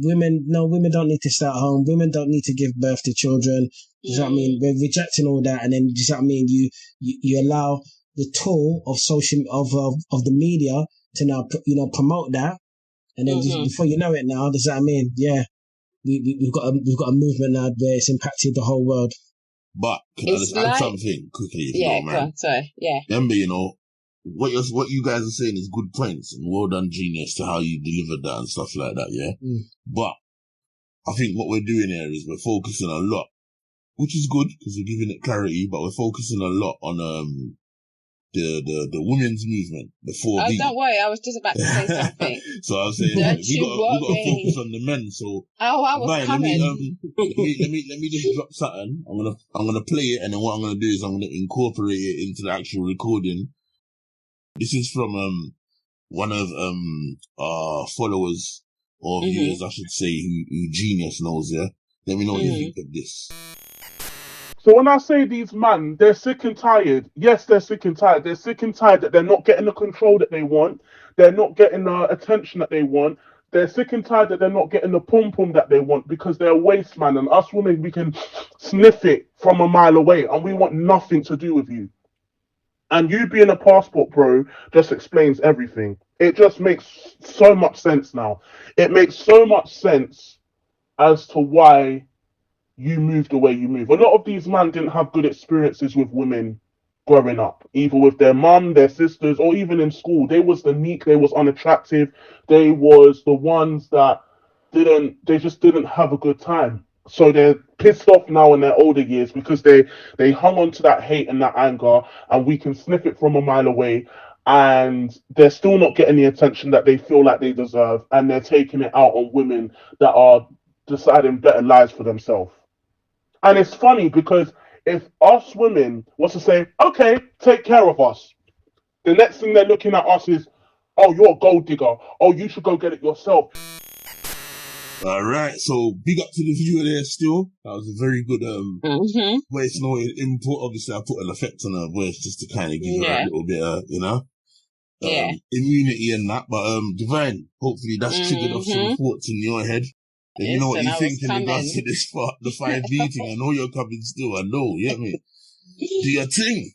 Women don't need to stay at home. Women don't need to give birth to children. Does that mean we're rejecting all that? And then does that mean you allow the tool of of the media to now, you know, promote that? And then before you know it now, does that mean, yeah, we've got a movement now where it's impacted the whole world. But can I just add something quickly? If you don't mind? Go on, sorry. Yeah. Remember, you know, what you guys are saying is good points, and well done, Genius, to how you delivered that and stuff like that, yeah? But I think what we're doing here is we're focusing a lot, which is good because we're giving it clarity, but we're focusing a lot on the women's movement, the 4B. Oh, don't worry, I was just about to say something. So I was saying we got to focus on the men. So I was coming. Let me just drop something. I'm gonna play it, and then what I'm gonna do is I'm gonna incorporate it into the actual recording. This is from one of our followers or viewers, I should say, who Genius knows. Yeah, let me know what you think of this. So when I say these men, they're sick and tired. Yes, they're sick and tired. They're sick and tired that they're not getting the control that they want. They're not getting the attention that they want. They're sick and tired that they're not getting the pum-pum that they want because they're a waste man. And us women, we can sniff it from a mile away and we want nothing to do with you. And you being a passport bro just explains everything. It just makes so much sense now. It makes so much sense as to why you moved the way you move. A lot of these men didn't have good experiences with women growing up, either with their mum, their sisters, or even in school. They was the meek, they was unattractive, they was the ones that they just didn't have a good time. So they're pissed off now in their older years because they hung on to that hate and that anger, and we can sniff it from a mile away, and they're still not getting the attention that they feel like they deserve, and they're taking it out on women that are deciding better lives for themselves. And it's funny because if us women was to say, okay, take care of us, the next thing they're looking at us is, oh, you're a gold digger. Oh, you should go get it yourself. All right, so big up to the viewer there still. That was a very good voice note input. Obviously, I put an effect on her voice just to kind of give her a little bit of, you know, immunity and that. But Divine, hopefully that's triggered off some thoughts in your head. And you know what you think in regards to this part, the 5B thing. I know you're coming still. I know, you get me? Do your thing.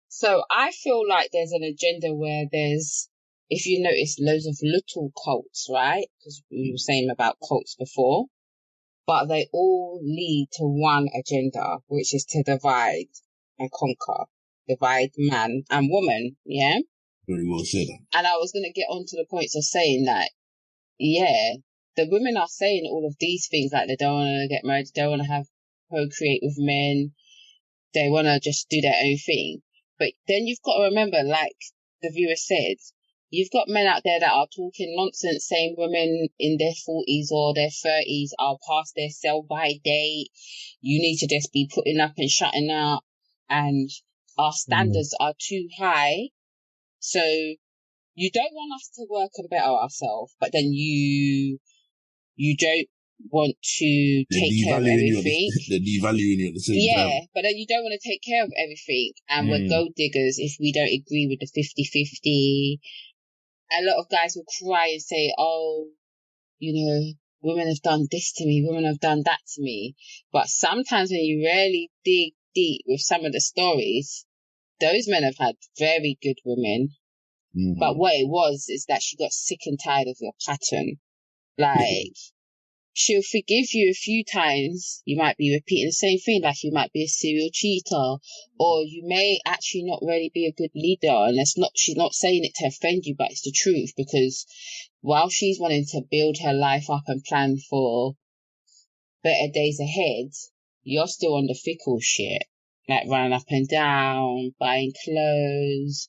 So I feel like there's an agenda where there's, if you notice, loads of little cults, right? Because we were saying about cults before, but they all lead to one agenda, which is to divide and conquer, divide man and woman, yeah? Very well said. And I was going to get on to the points of saying that, yeah, the women are saying all of these things, like they don't want to get married, they don't want to procreate with men, they want to just do their own thing. But then you've got to remember, like the viewer said, you've got men out there that are talking nonsense, saying women in their 40s or their 30s are past their sell-by date. You need to just be putting up and shutting up, and our standards are too high. So you don't want us to work and better ourselves, but then you don't want to take care of everything. They're devaluing you at the same time. Yeah, but then you don't want to take care of everything. And we're gold diggers if we don't agree with the 50-50. A lot of guys will cry and say, oh, you know, women have done this to me, women have done that to me. But sometimes when you really dig deep with some of the stories, those men have had very good women. But what it was is that she got sick and tired of your pattern. Like, she'll forgive you a few times. You might be repeating the same thing, like you might be a serial cheater, or you may actually not really be a good leader. And she's not saying it to offend you, but it's the truth, because while she's wanting to build her life up and plan for better days ahead, you're still on the fickle shit. Like running up and down, buying clothes,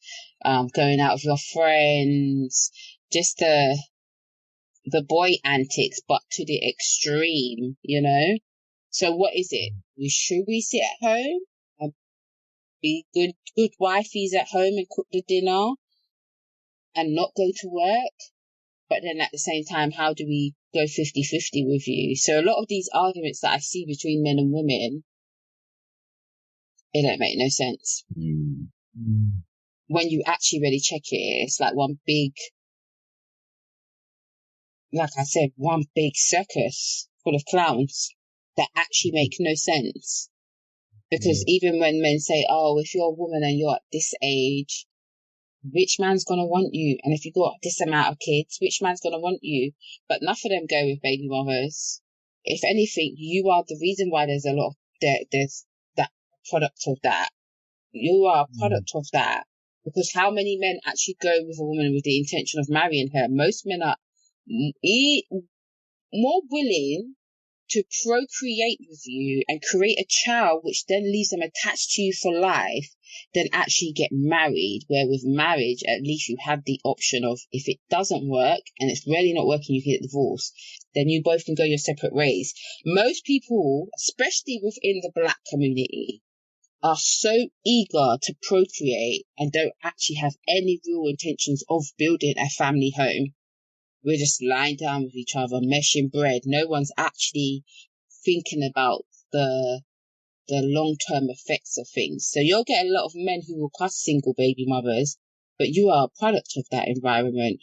going out with your friends, just the boy antics, but to the extreme, you know? So what is it? Should we sit at home and be good wifeys at home and cook the dinner and not go to work? But then at the same time, how do we go 50-50 with you? So a lot of these arguments that I see between men and women, it don't make no sense. When you actually really check it, it's like one big, like I said, one big circus full of clowns that actually make no sense. Because even when men say, oh, if you're a woman and you're at this age, which man's going to want you? And if you got this amount of kids, which man's going to want you? But none of them go with baby mothers. If anything, you are the reason why there's a lot of, there's that product of that. You are a product of that. Because how many men actually go with a woman with the intention of marrying her? Most men are more willing to procreate with you and create a child, which then leaves them attached to you for life, than actually get married. Where with marriage, at least you have the option of, if it doesn't work and it's really not working, you can get divorced. Then you both can go your separate ways. Most people, especially within the Black community, are so eager to procreate and don't actually have any real intentions of building a family home. We're just lying down with each other, meshing bread. No one's actually thinking about the long-term effects of things. So you'll get a lot of men who will cuss single baby mothers, but you are a product of that environment.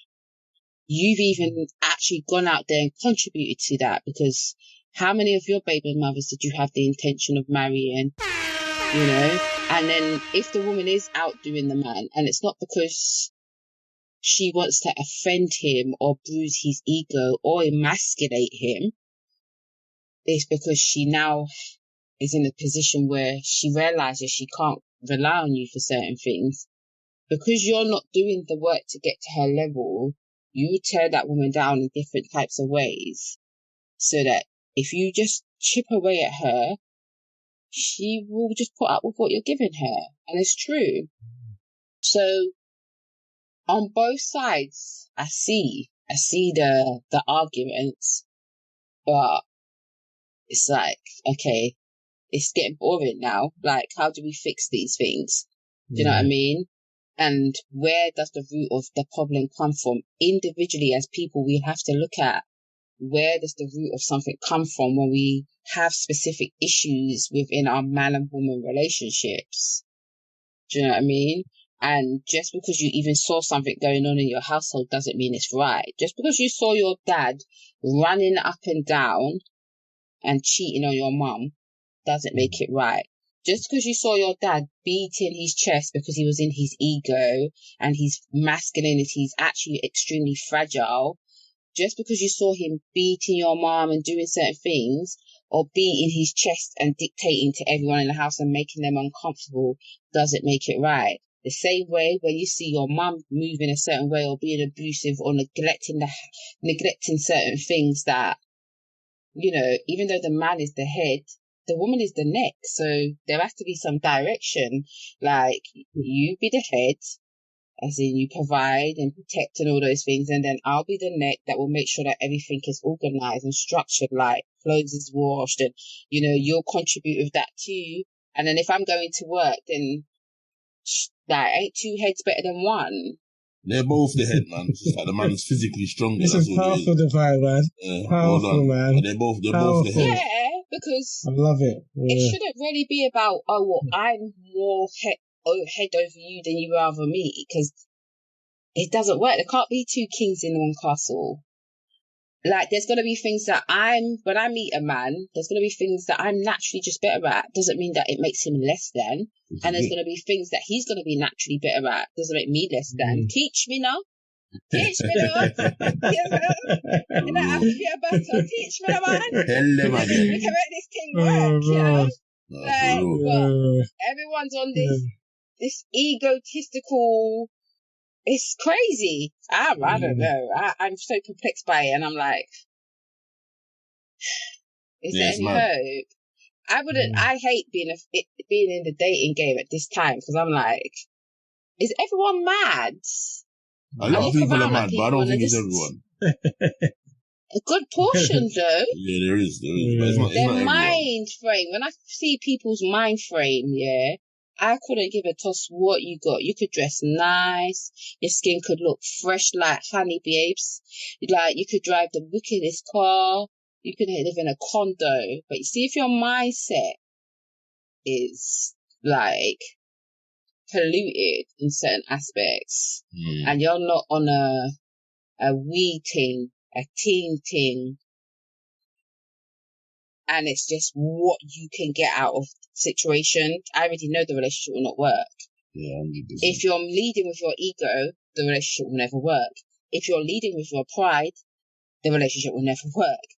You've even actually gone out there and contributed to that, because how many of your baby mothers did you have the intention of marrying? You know? And then if the woman is outdoing the man, and it's not because she wants to offend him or bruise his ego or emasculate him, it's because she now is in a position where she realizes she can't rely on you for certain things. Because you're not doing the work to get to her level, you tear that woman down in different types of ways, so that if you just chip away at her, she will just put up with what you're giving her. And it's true. So on both sides, I see the arguments, but it's like, okay, it's getting boring now. Like, how do we fix these things? Do you know what I mean? And where does the root of the problem come from? Individually, as people, we have to look at, where does the root of something come from when we have specific issues within our man and woman relationships? Do you know what I mean? And just because you even saw something going on in your household doesn't mean it's right. Just because you saw your dad running up and down and cheating on your mum doesn't make it right. Just because you saw your dad beating his chest because he was in his ego and his masculinity is actually extremely fragile, just because you saw him beating your mom and doing certain things, or beating his chest and dictating to everyone in the house and making them uncomfortable, doesn't make it right. The same way when you see your mum moving a certain way or being abusive or neglecting certain things, that, you know, even though the man is the head, the woman is the neck. So there has to be some direction. Like, you be the head, as in you provide and protect and all those things, and then I'll be the neck that will make sure that everything is organized and structured, like clothes is washed, and, you know, you'll contribute with that too. And then if I'm going to work, then like, ain't two heads better than one? They're both the head, man. It's just like the man's physically stronger. This is powerful divide, man. Powerful, man. They're both the head. Yeah, because I love it. Yeah. It shouldn't really be about, oh, well, I'm more head over you than you are over me, because it doesn't work. There can't be two kings in one castle. like, there's going to be things that when I meet a man, there's going to be things that I'm naturally just better at. Doesn't mean that it makes him less than. And there's going to be things that he's going to be naturally better at. Doesn't make me less than. Teach me now. Teach me now. You know, I have to be a battle. Teach me now, man. Tell them again. We can make this thing work, you know? Like, but everyone's on this egotistical. It's crazy. I don't know. I'm so perplexed by it, and I'm like, is there any hope? I wouldn't. I hate being in the dating game at this time because I'm like, is everyone mad? A lot of people are mad, but I don't think it's everyone. A good portion, though. Yeah, there is. But it's not Their mind frame. When I see people's mind frame, yeah, I couldn't give a toss what you got. You could dress nice. Your skin could look fresh like honey, babes. Like, you could drive the wickedest car. You could live in a condo. But you see, if your mindset is, like, polluted in certain aspects, and you're not on a we ting, a teen ting, and it's just what you can get out of the situation, I already know the relationship will not work. Yeah, 100%. If you're leading with your ego, the relationship will never work. If you're leading with your pride, the relationship will never work.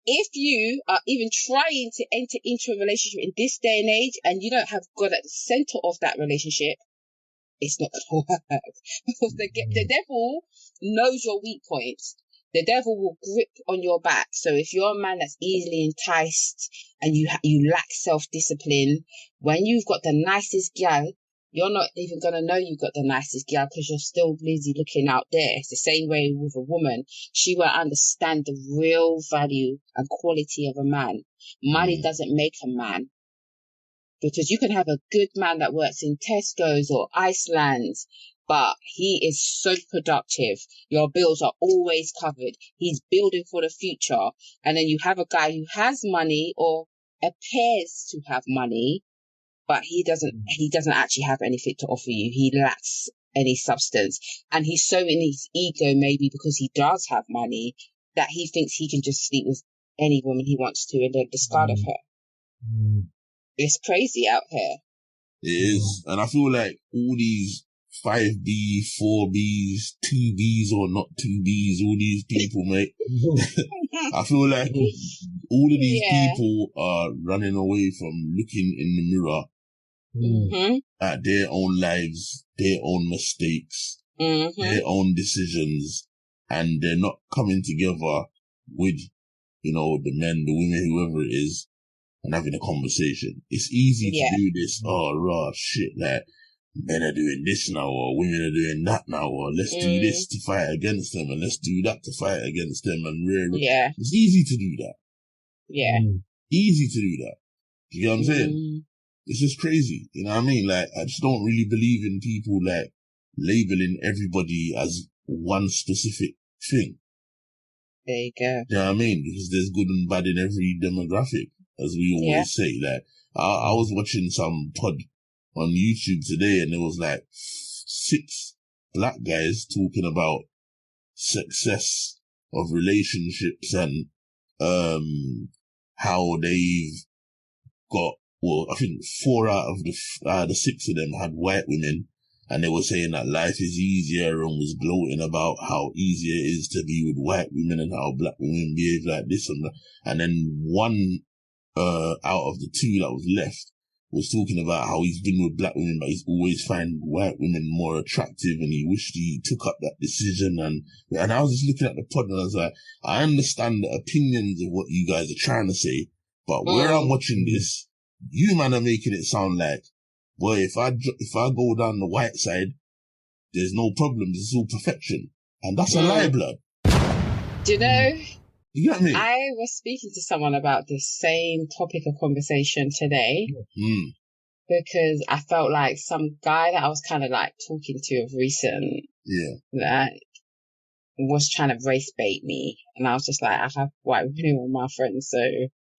If you are even trying to enter into a relationship in this day and age and you don't have God at the center of that relationship, it's not going to work. Because the devil knows your weak points. The devil will grip on your back. So if you're a man that's easily enticed and you lack self-discipline, when you've got the nicest gal, you're not even going to know you've got the nicest gal because you're still busy looking out there. It's the same way with a woman. She won't understand the real value and quality of a man. Money doesn't make a man. Because you can have a good man that works in Tesco's or Iceland, but he is so productive. Your bills are always covered. He's building for the future. And then you have a guy who has money or appears to have money, but he doesn't actually have anything to offer you. He lacks any substance. And he's so in his ego, maybe because he does have money, that he thinks he can just sleep with any woman he wants to and then discard of her. It's crazy out here. It is. And I feel like all these 5B, 4Bs, 2Bs or not 2Bs, all these people, mate. I feel like all of these people are running away from looking in the mirror at their own lives, their own mistakes, their own decisions, and they're not coming together with, you know, the men, the women, whoever it is, and having a conversation. It's easy to do this, shit, like, men are doing this now, or women are doing that now, or let's do this to fight against them, and let's do that to fight against them, and it's easy to do that. Yeah. Easy to do that. You get what I'm saying? It's just crazy. You know what I mean? Like, I just don't really believe in people, like, labeling everybody as one specific thing. There you go. You know what I mean? Because there's good and bad in every demographic, as we always say. Like, I was watching some pod on YouTube today, and there was like 6 black guys talking about success of relationships and how they've got, well, I think 4 out of the 6 of them had white women, and they were saying that life is easier, and was gloating about how easy it is to be with white women and how black women behave like this and that. And then one out of the 2 that was left was talking about how he's been with black women, but he's always find white women more attractive, and he wished he took up that decision. And I was just looking at the pod, and I was like, I understand the opinions of what you guys are trying to say, but where I'm watching this, you man are making it sound like, boy, if I go down the white side, there's no problem. This is all perfection, and that's a lie, blood. Do you know? You get me? I was speaking to someone about this same topic of conversation today because I felt like some guy that I was kind of like talking to of recent that was trying to race bait me, and I was just like, I have white women with my friends, so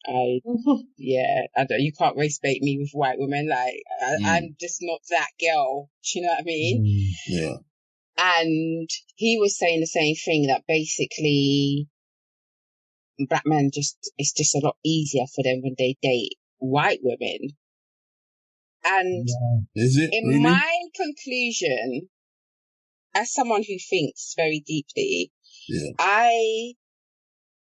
I don't. You can't race bait me with white women. Like I'm just not that girl. Do you know what I mean? Yeah. And he was saying the same thing, that basically black men it's just a lot easier for them when they date white women. And is it in really? my conclusion, as someone who thinks very deeply, I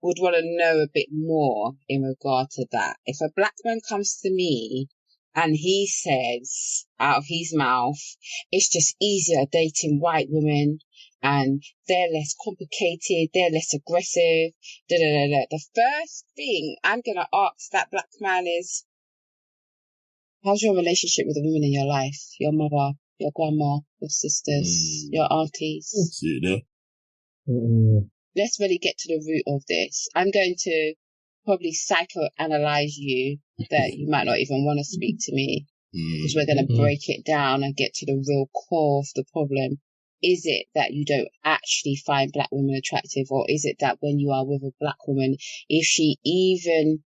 would want to know a bit more in regard to that. If a black man comes to me and he says out of his mouth, it's just easier dating white women and they're less complicated, they're less aggressive, the first thing I'm going to ask that black man is, how's your relationship with the women in your life? Your mother, your grandma, your sisters, your aunties? See it there? Let's really get to the root of this. I'm going to probably psychoanalyze you that you might not even want to speak to me, because we're going to break it down and get to the real core of the problem. Is it that you don't actually find black women attractive, or is it that when you are with a black woman, if she even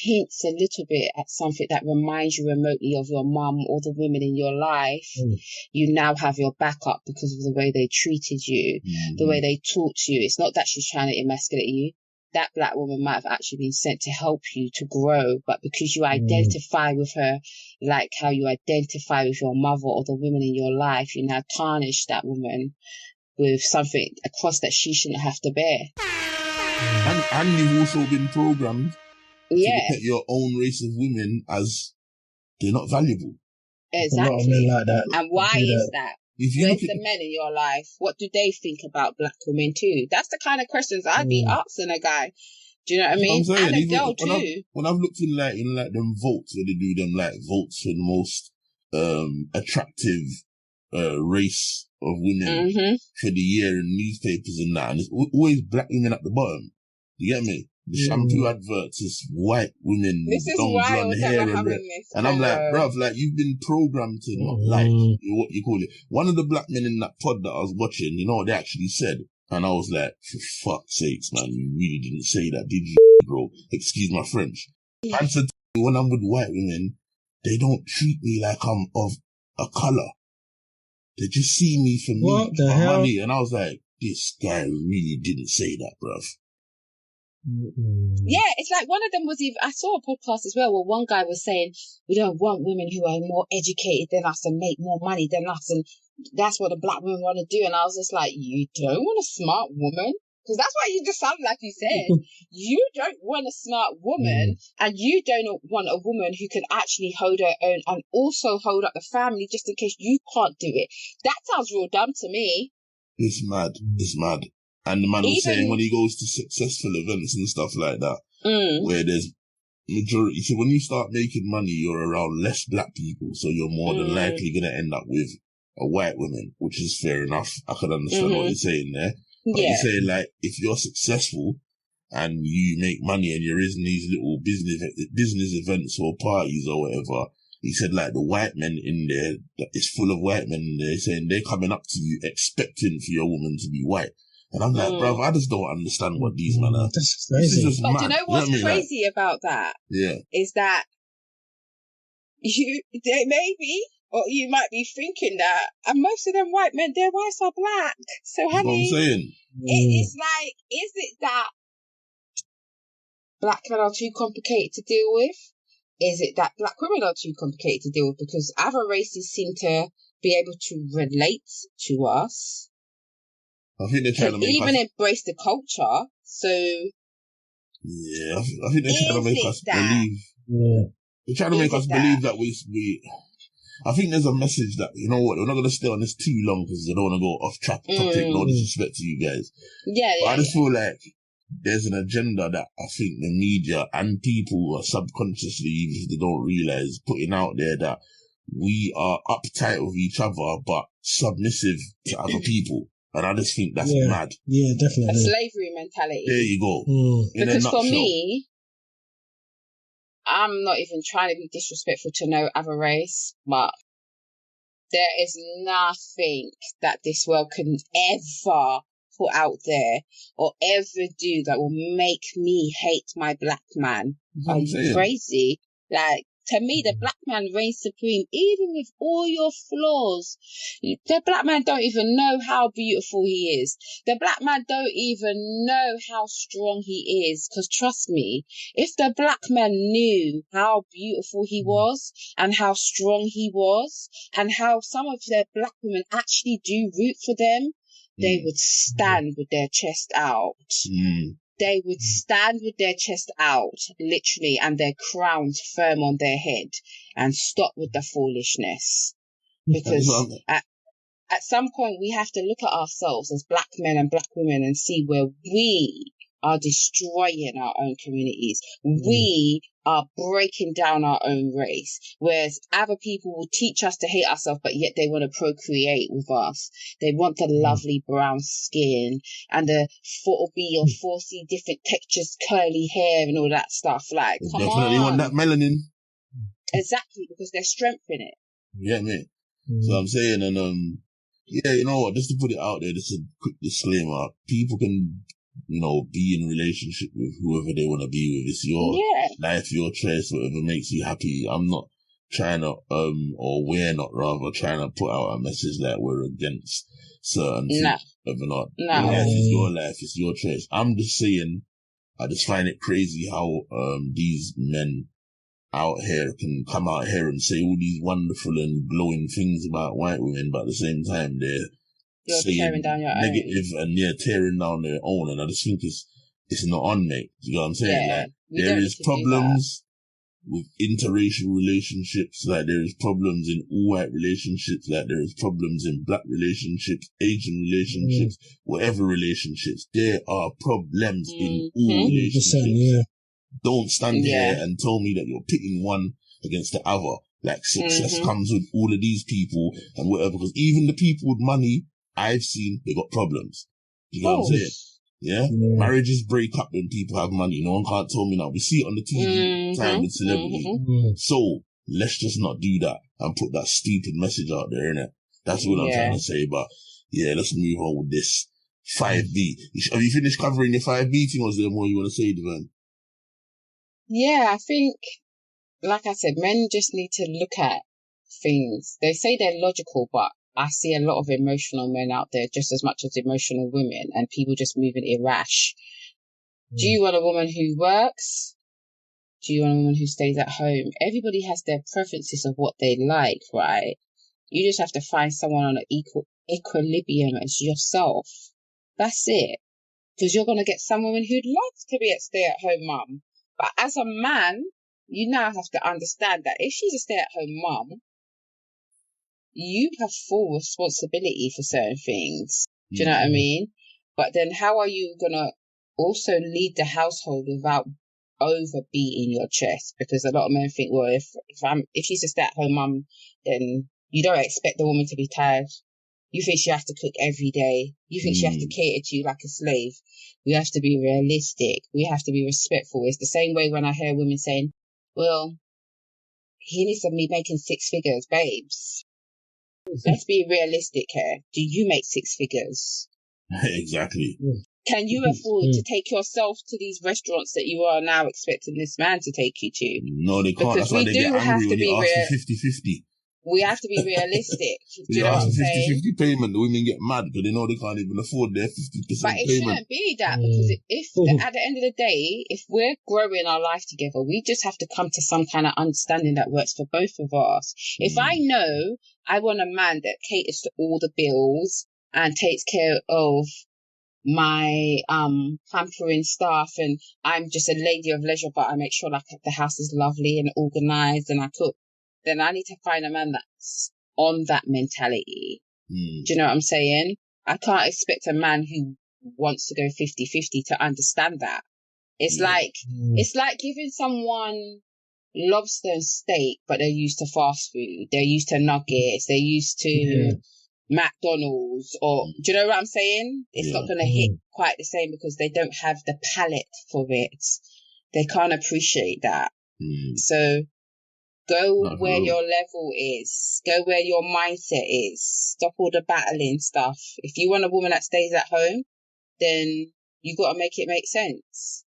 hints a little bit at something that reminds you remotely of your mum or the women in your life, you now have your backup because of the way they treated you, the way they talked to you. It's not that she's trying to emasculate you. That black woman might have actually been sent to help you to grow, but because you identify with her like how you identify with your mother or the women in your life, you now tarnish that woman with something, a cross that she shouldn't have to bear. And you've also been programmed to Yeah, look at your own race of women as they're not valuable. exactly. Like that. And why is that? If you Where's look the men in your life? What do they think about black women too? That's the kind of questions I'd be asking a guy. Do you know what I mean? I'm saying, And a even girl too. when I've looked in like them votes where they do them like votes for the most attractive race of women for the year in newspapers and that, and it's always black women at the bottom. You get me? The shampoo adverts is white women This with is long why blonde we're hair having and red. this. And I'm like, bruv, like you've been programmed to not like what you call it. One of the black men in that pod that I was watching, you know what they actually said? And I was like, for fuck's sakes, man, you really didn't say that, did you, bro? Excuse my French. Man said to me, when I'm with white women, they don't treat me like I'm of a colour. They just see me for What me, the my hell? money. And I was like, this guy really didn't say that, bruv. Yeah, it's like one of them was even, I saw a podcast as well where one guy was saying, we don't want women who are more educated than us and make more money than us, and that's what the black women want to do. And I was just like, you don't want a smart woman? Because that's what you just sounded like you said. You don't want a smart woman, and you don't want a woman who can actually hold her own and also hold up the family just in case you can't do it. That sounds real dumb to me. It's mad. It's mad. And the man was saying when he goes to successful events and stuff like that, where there's majority, so when you start making money, you're around less black people, so you're more than likely going to end up with a white woman, which is fair enough. I can understand what you're saying there. But you're saying, like, if you're successful and you make money and you're in these little business events or parties or whatever, he said, like, the white men in there, it's full of white men in there saying they're coming up to you expecting for your woman to be white. And I'm like, bruv, I just don't understand what these men are. That's crazy. This is just But mad. do you know what's crazy about that? Yeah. Is that they maybe, or you might be thinking that, and most of them white men, their wives are black. So, That's what I'm saying. it's like, is it that black men are too complicated to deal with? Is it that black women are too complicated to deal with? Because other races seem to be able to relate to us. I think they're trying to make even us embrace the culture. So yeah, I think they're trying to make us believe. Yeah. They're trying to make us believe that we. I think there's a message that, you know what, we're not going to stay on this too long because I don't want to go off topic. No disrespect to you guys. But I just feel like there's an agenda that I think the media and people are subconsciously, even if they don't realize, putting out there that we are uptight with each other but submissive to other people. And I just think that's mad. Yeah, definitely. A slavery mentality. There you go. Because for me, I'm not even trying to be disrespectful to no other race, but there is nothing that this world can ever put out there or ever do that will make me hate my black man. Are you crazy? Like, To me, the black man reigns supreme, even with all your flaws. The black man don't even know how beautiful he is. The black man don't even know how strong he is. Because trust me, if the black man knew how beautiful he was and how strong he was and how some of the black women actually do root for them, they would stand with their chest out. They would stand with their chest out, literally, and their crowns firm on their head, and stop with the foolishness. Because at some point we have to look at ourselves as black men and black women and see where we are destroying our own communities. We are breaking down our own race, whereas other people will teach us to hate ourselves, but yet they want to procreate with us. They want the lovely brown skin and the 4B or 4C different textures, curly hair and all that stuff. Like, come definitely on. want that melanin. Exactly, because there's strength in it. Yeah, mate. So I'm saying, and yeah, you know what? Just to put it out there, just a quick disclaimer: people can, you know, be in a relationship with whoever they want to be with. It's your life, your choice, whatever makes you happy. I'm not trying to, or we're not rather trying to put out a message that we're against certain things. Whether not, your life is your life, it's your choice. I'm just saying, I just find it crazy how these men out here can come out here and say all these wonderful and glowing things about white women, but at the same time you're saying tearing down your negative own. And tearing down their own. And I just think it's not on, mate. You know what I'm saying? Like, there is problems with interracial relationships, like there is problems in all white relationships, like there is problems in black relationships, Asian relationships, whatever relationships. There are problems in all relationships. Don't stand here and tell me that you're pitting one against the other. Like, success comes with all of these people and whatever, because even the people with money I've seen, they got problems. You know what I'm saying? Yeah? Marriages break up when people have money. No one can't tell me now. We see it on the TV time with celebrities. So let's just not do that and put that stupid message out there, innit? That's what I'm trying to say. But yeah, let's move on with this 5B. Have you finished covering your 5B thing, or is there more you want to say, Devon? Yeah, I think, like I said, men just need to look at things. They say they're logical, but I see a lot of emotional men out there just as much as emotional women, and people just moving irrash. Do you want a woman who works? Do you want a woman who stays at home? Everybody has their preferences of what they like, right? You just have to find someone on an equilibrium as yourself. That's it. Because you're going to get some woman who'd love to be a stay-at-home mum. But as a man, you now have to understand that if she's a stay-at-home mum, you have full responsibility for certain things. Do you know what I mean? But then how are you going to also lead the household without overbeating your chest? Because a lot of men think, well, if she's a stay-at-home mum, then you don't expect the woman to be tired. You think she has to cook every day. You think she has to cater to you like a slave. We have to be realistic. We have to be respectful. It's the same way when I hear women saying, well, he needs to be making 6 figures, babes. Let's be realistic here. Do you make 6 figures? Exactly. Can you afford to take yourself to these restaurants that you are now expecting this man to take you to? No, they can't. Because that's why they get angry when you ask for 50-50. We have to be realistic. Do you know what I'm saying? 50-50 payment, the women get mad because they know they can't even afford their 50% payment. But it shouldn't be that, because at the end of the day, if we're growing our life together, we just have to come to some kind of understanding that works for both of us. If I know I want a man that caters to all the bills and takes care of my pampering staff, and I'm just a lady of leisure, but I make sure like the house is lovely and organized and I cook, then I need to find a man that's on that mentality. Do you know what I'm saying? I can't expect a man who wants to go 50-50 to understand that. It's like giving someone lobster and steak, but they're used to fast food. They're used to nuggets. They're used to McDonald's, or do you know what I'm saying? It's not going to hit quite the same because they don't have the palate for it. They can't appreciate that. So go where your level is. Go where your mindset is. Stop all the battling stuff. If you want a woman that stays at home, then you got to make it make sense.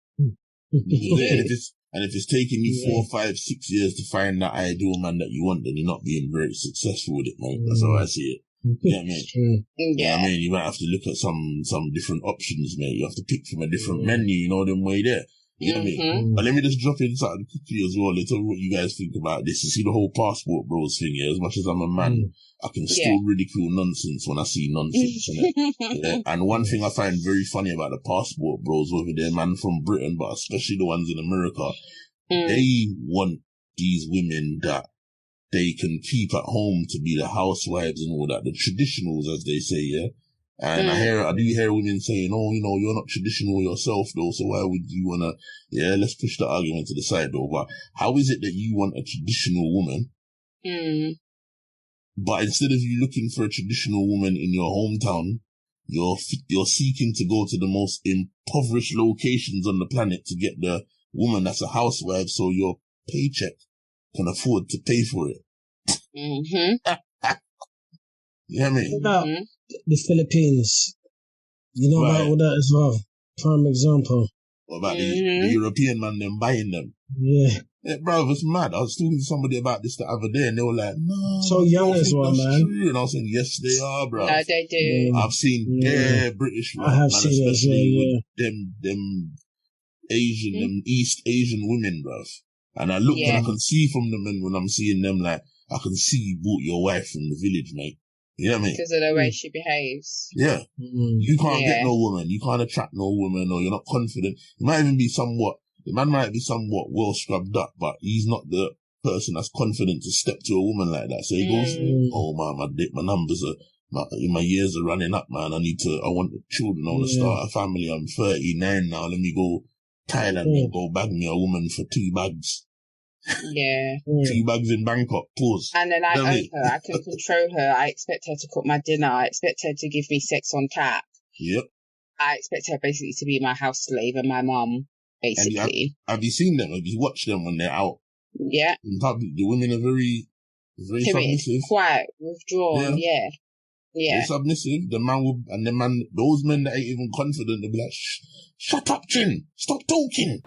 If And if it's taking you 4, 5, 6 years to find that ideal man that you want, then you're not being very successful with it, mate. That's how I see it. You know what I mean? Yeah. I mean, you might have to look at some different options, mate. You have to pick from a different menu, you know, them way there. You know what I mean? But let me just drop in something quickly as well. Let's tell me what you guys think about this. You see the whole passport bros thing, yeah? As much as I'm a man, I can still ridicule nonsense when I see nonsense, innit? Yeah? And one thing I find very funny about the passport bros, whether they're man from Britain, but especially the ones in America, they want these women that they can keep at home to be the housewives and all that, the traditionals, as they say, yeah? And I do hear women saying, oh, you know, you're not traditional yourself though, so why would you wanna, let's push the argument to the side though, but how is it that you want a traditional woman, but instead of you looking for a traditional woman in your hometown, you're seeking to go to the most impoverished locations on the planet to get the woman that's a housewife so your paycheck can afford to pay for it. You know what I mean? The Philippines, you know about all that as well. Prime example. What about the European man them buying them? Yeah, bro, it's mad. I was talking to somebody about this the other day, and they were like, "No, so young as well, man." True. And I was saying, "Yes, they are, bro." No, they do. I've seen their British, man, I have seen it as well. Them Asian, them East Asian women, bro. And I look and I can see from them, and when I'm seeing them, like I can see you bought your wife from the village, mate. You know what I mean? Because of the way she behaves. Yeah. You can't get no woman. You can't attract no woman, or you're not confident. You might even be the man might be somewhat well scrubbed up, but he's not the person that's confident to step to a woman like that. So he goes, oh man, my numbers are, my years are running up, man. I want children. I want to start a family. I'm 39 now. Let me go Thailand and go bag me a woman for 2 bags. Yeah. 2 bags in Bangkok, pause. And then I own her, I can control her, I expect her to cook my dinner, I expect her to give me sex on tap. Yep. I expect her basically to be my house slave and my mum, basically. Have you seen them? Have you watched them when they're out? Yeah. In public, the women are very timid, submissive. Quiet, withdrawn, yeah. They're submissive. Those men that ain't even confident, they'll be like, shut up, Chin, stop talking.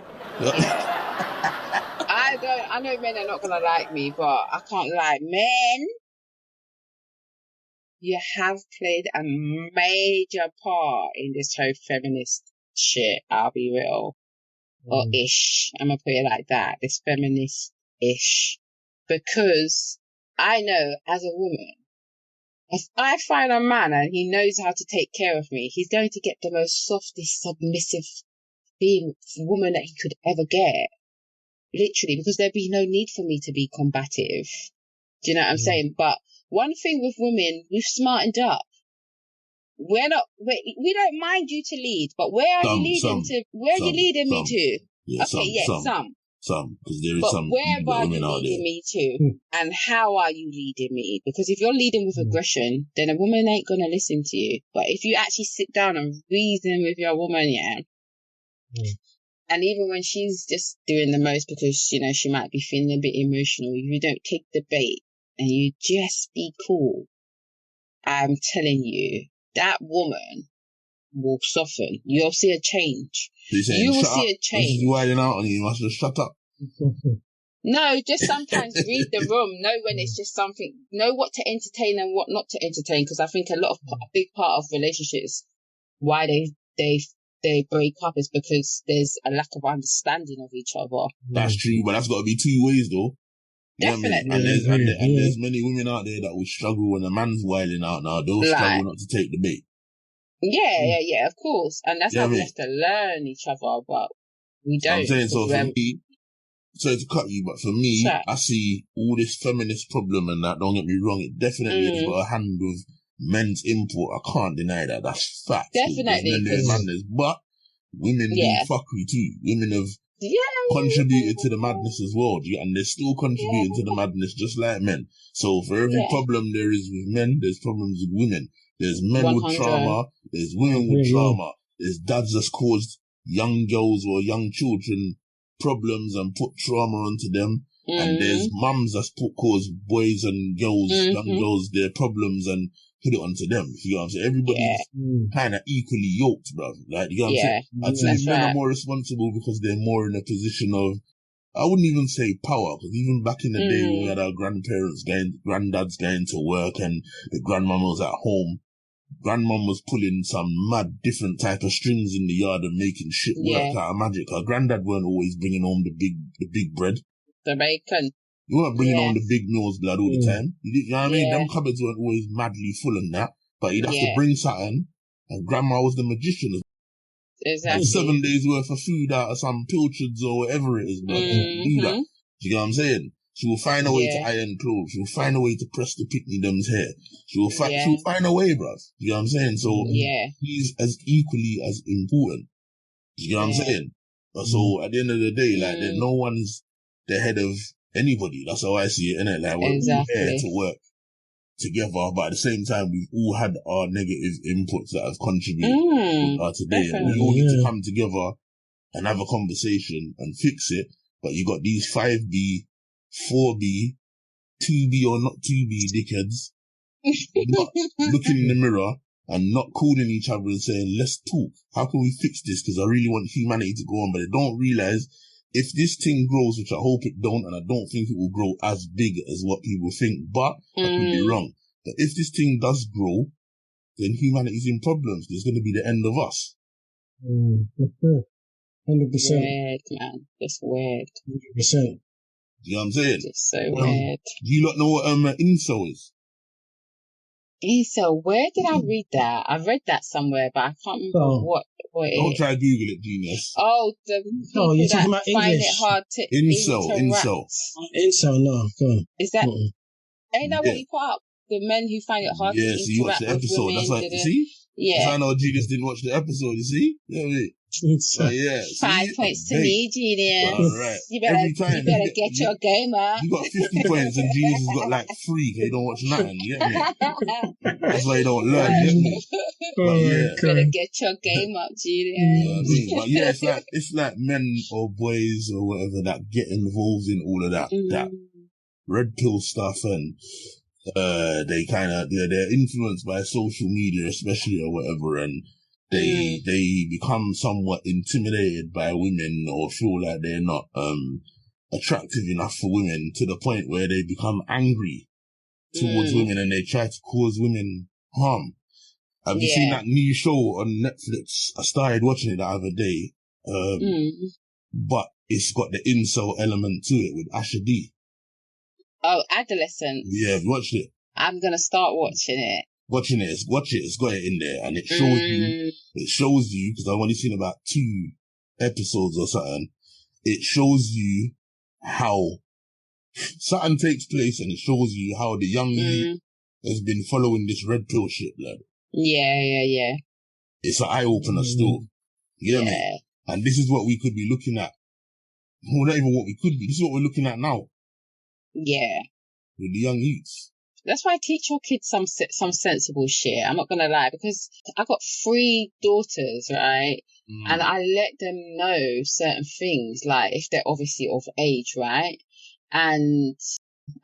I know men are not going to like me, but I can't lie. Men, you have played a major part in this whole feminist shit, I'll be real. Or ish. I'm going to put it like that. This feminist-ish. Because I know, as a woman, if I find a man and he knows how to take care of me, he's going to get the most softest, submissive woman that he could ever get. Literally, because there'd be no need for me to be combative. Do you know what I'm saying? But one thing with women, we've smartened up. We don't mind you to lead, but where are you leading me to? Yeah, some. Some, because there is some where are you women out leading there. me to? And how are you leading me? Because if you're leading with aggression, then a woman ain't gonna listen to you. But if you actually sit down and reason with your woman, and even when she's just doing the most because, you know, she might be feeling a bit emotional, you don't take the bait and you just be cool, I'm telling you, that woman will soften. You'll see a change. You will see a change. She's wilding out on you, you must just shut up. No, just sometimes read the room. Know when it's just something. Know what to entertain and what not to entertain. Because I think a big part of relationships, why they break up is because there's a lack of understanding of each other. That's true, but that's got to be 2 ways though. Definitely. I mean? And there's many women out there that will struggle when a man's wilding out now. They'll struggle not to take the bait. Yeah, of course. And that's how we have to learn each other, but we don't. I'm saying, so for me, sorry to cut you, but for me, I see all this feminist problem and that, don't get me wrong, it definitely has got a hand with men's import. I can't deny that. That's fact. Definitely. But women do fuckery too. Women have contributed to the madness as well. And they're still contributing to the madness just like men. So for every problem there is with men, there's problems with women. There's men 100. With trauma. There's women with trauma. There's dads that's caused young girls or young children problems and put trauma onto them. And there's mums that's caused boys and girls, young girls, their problems and put it onto them. You know what I'm saying? Everybody's kind of equally yoked, bro. Like, you know what I'm saying? I'd say men are more responsible because they're more in a position of I wouldn't even say power, because even back in the day when we had our granddads going to work and the grandmama was at home, grandmom was pulling some mad different type of strings in the yard and making shit work out of magic. Her granddad weren't always bringing home the big bread. The bacon. You weren't bringing home the big meals blood all the time. You know what I mean? Them cupboards weren't always madly full and that, but you'd have to bring something, and grandma was the magician. Exactly. Like 7 days worth of food out of some pilchards or whatever it is, blood. Do that. Do you get what I'm saying? She will find a way to iron clothes. She will find a way to press the pickney them's hair. She will find a way, bruv. You know what I'm saying? So he's as equally as important. You know what I'm saying? So at the end of the day, like, no one's the head of anybody. That's how I see it, innit? Like, we're all here to work together, but at the same time, we've all had our negative inputs that have contributed today. And we all need to come together and have a conversation and fix it. But you got these 5B, 4B, 2B or not 2B dickheads not looking in the mirror and not calling each other and saying, let's talk. How can we fix this? Because I really want humanity to go on. But they don't realize if this thing grows, which I hope it don't, and I don't think it will grow as big as what people think, but I could be wrong. But if this thing does grow, then humanity's in problems. There's going to be the end of us. 100%. Weird, man. Just weird. 100%. You know what I'm saying? Just so weird. Do you not know what incel is? So where did I read that? I read that somewhere, but I can't remember what it Don't is. try Google it, genius. Oh, the people you're that talking about find English. it hard to Incel. Incel, no, go on. Is that? Ain't that what you put up? The men who find it hard to so you watched interact the with episode. women. That's like, see? Yeah. That's how I know Genius didn't watch the episode, you see? Yeah, wait. See? 5 points to me, Genius. All right. You better get your game up. You got 50 points and Genius has got like 3 because you don't watch nothing, you get me? That's why you don't learn, you get me? But You better get your game up, Genius. You know what I mean? But yeah, it's like men or boys or whatever that get involved in all of that red pill stuff, and they kind of, they're influenced by social media especially or whatever, and they become somewhat intimidated by women or feel like they're not attractive enough for women, to the point where they become angry towards women and they try to cause women harm. Have you seen that new show on Netflix? I started watching it the other day, but it's got the incel element to it with Asher D. Oh, Adolescent. Yeah, have you watched it? I'm gonna start watching it. Watch it, it's got it in there, and it shows you, because I've only seen about 2 episodes or something, it shows you how something takes place, and it shows you how the young youth has been following this red pill shit, lad. Yeah. It's an eye-opener still. You know me? And this is what we could be looking at. Well, not even what we could be, this is what we're looking at now. Yeah. With the young youths. That's why I teach your kids some sensible shit. I'm not gonna lie, because I got 3 daughters, right? And I let them know certain things, like if they're obviously of age, right? And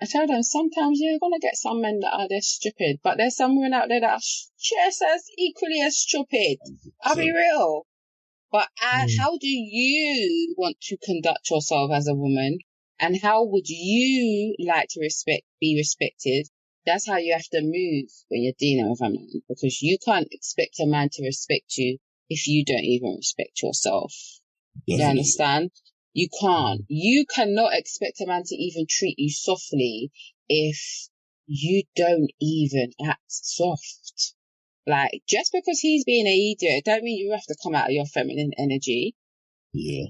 I tell them sometimes you're gonna get some men that they're stupid, but there's some women out there that are just as equally as stupid. I'll be real. But how do you want to conduct yourself as a woman? And how would you like to be respected? That's how you have to move when you're dealing with a man, because you can't expect a man to respect you if you don't even respect yourself. Definitely. You understand? You can't. You cannot expect a man to even treat you softly if you don't even act soft. Like, just because he's being an idiot, don't mean you have to come out of your feminine energy. Yeah.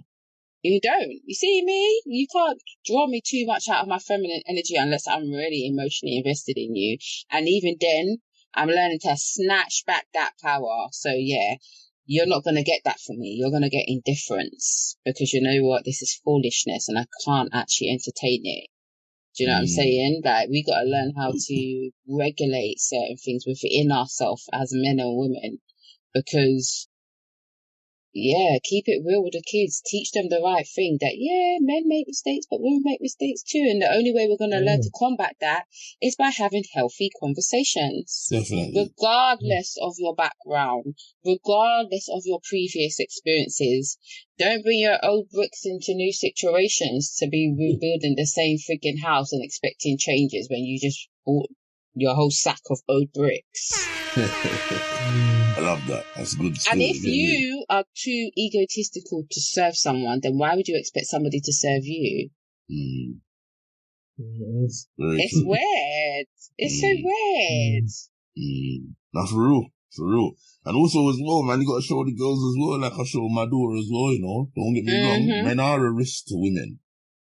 You don't. You see me? You can't draw me too much out of my feminine energy unless I'm really emotionally invested in you. And even then, I'm learning to snatch back that power. So yeah, you're not going to get that from me. You're going to get indifference, because you know what? This is foolishness and I can't actually entertain it. Do you know what I'm saying? Like, we got to learn how to regulate certain things within ourselves as men and women, because Yeah, keep it real with the kids. Teach them the right thing that, men make mistakes, but women make mistakes too. And the only way we're going to learn to combat that is by having healthy conversations. Definitely. Regardless of your background, regardless of your previous experiences. Don't bring your old bricks into new situations to be rebuilding the same freaking house and expecting changes when you just bought your whole sack of old bricks. I love that. That's good. And if you are too egotistical to serve someone, then why would you expect somebody to serve you? It's It's weird. It's so weird. That's real. For real. And also as well, man, you gotta show the girls as well, like I show my daughter as well, you know. Don't get me wrong. Men are a risk to women.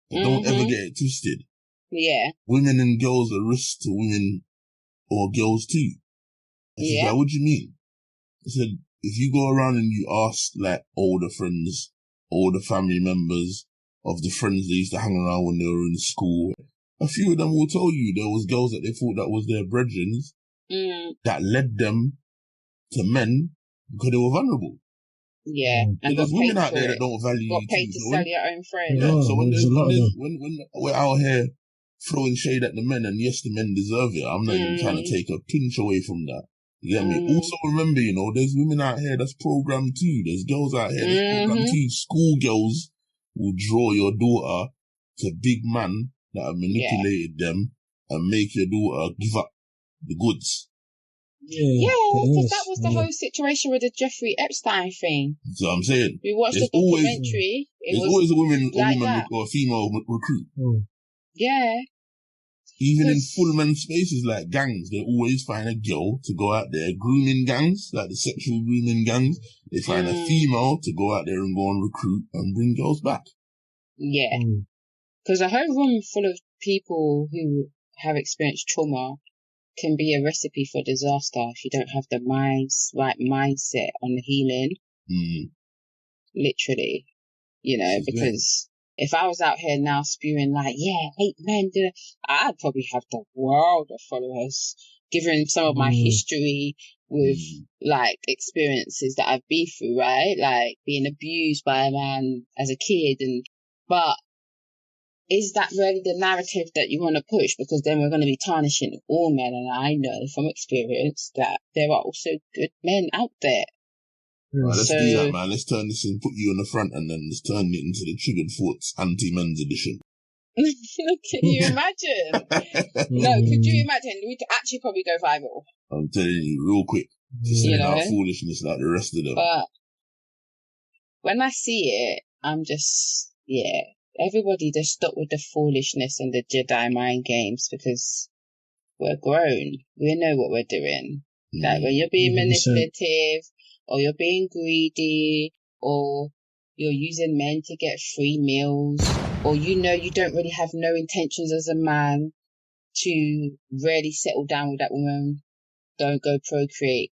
But don't ever get it twisted. Yeah. Women and girls are risks to women or girls too. I said, like, what do you mean? I said, if you go around and you ask like older friends, older family members of the friends they used to hang around when they were in school, a few of them will tell you there was girls that they thought that was their brethren that led them to men because they were vulnerable. Yeah. And there's women out there that don't value you. Got paid to sell your own friends. Yeah, so when we're out here throwing shade at the men, and yes, the men deserve it, I'm not even trying to take a pinch away from that. You get me? Also remember, you know, there's women out here that's programmed too. There's girls out here that's programmed too. Schoolgirls will draw your daughter to big men that have manipulated them and make your daughter give up the goods. Yeah, because that was the whole situation with the Jeffrey Epstein thing. So I'm saying, we watched the documentary. There's always a woman or a female recruit. Yeah. Even in full men spaces like gangs, they always find a girl to go out there. Grooming gangs, like the sexual grooming gangs, they find a female to go out there and go and recruit and bring girls back. Yeah. Because a whole room full of people who have experienced trauma can be a recipe for disaster if you don't have the right mindset on the healing. Literally. You know, because if I was out here now spewing like, hate men, I'd probably have the world of followers, given some of my history with like experiences that I've been through, right? Like being abused by a man as a kid. But is that really the narrative that you want to push? Because then we're going to be tarnishing all men. And I know from experience that there are also good men out there. Right, let's do that, man. Let's turn this and put you on the front and then let's turn it into the Triggered Thoughts Anti-Men's Edition. Can you imagine? No, could you imagine? We could actually probably go viral. I'm telling you, real quick. Just saying our foolishness like the rest of them. But when I see it, I'm just, everybody just stop with the foolishness and the Jedi mind games because we're grown. We know what we're doing. Like when you're being manipulative, or you're being greedy, or you're using men to get free meals, or you don't really have no intentions as a man to really settle down with that woman, don't go procreate.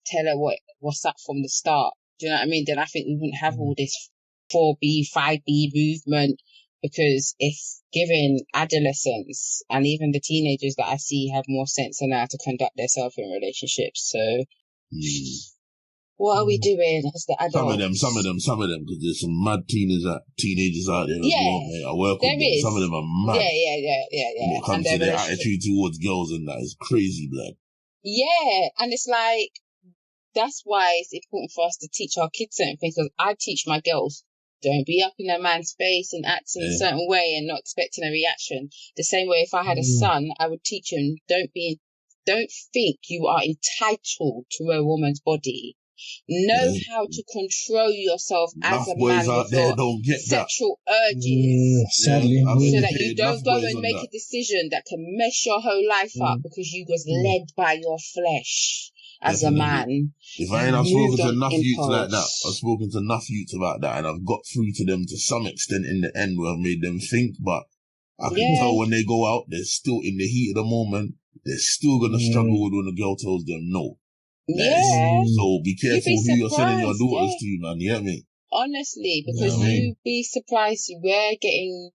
Tell her what's up from the start. Do you know what I mean? Then I think we wouldn't have all this 4B, 5B movement, because it's giving adolescents and even the teenagers that I see have more sense than how to conduct themselves in relationships. So what are we doing as the adults? Some of them, because there's some mad teenagers out there as well, mate. I work with them. Some of them are mad. Yeah. When it comes to their attitude towards girls and that is crazy, blood. Yeah, and it's like, that's why it's important for us to teach our kids certain things, because I teach my girls, don't be up in a man's face and act in a certain way and not expecting a reaction. The same way if I had a son, I would teach him, don't think you are entitled to a woman's body. Know how to control yourself as a man out with there your don't get sexual urges. Sadly. So that you don't go and make a decision that can mess your whole life up because you was led by your flesh as a man. If I've spoken to enough youths like that, I've spoken to enough youths about that, and I've got through to them to some extent in the end where I've made them think, but I can tell when they go out, they're still in the heat of the moment, they're still going to struggle with when the girl tells them no. So be careful who you're sending your daughters to, man. You get me? Honestly, because you'd be surprised. We're getting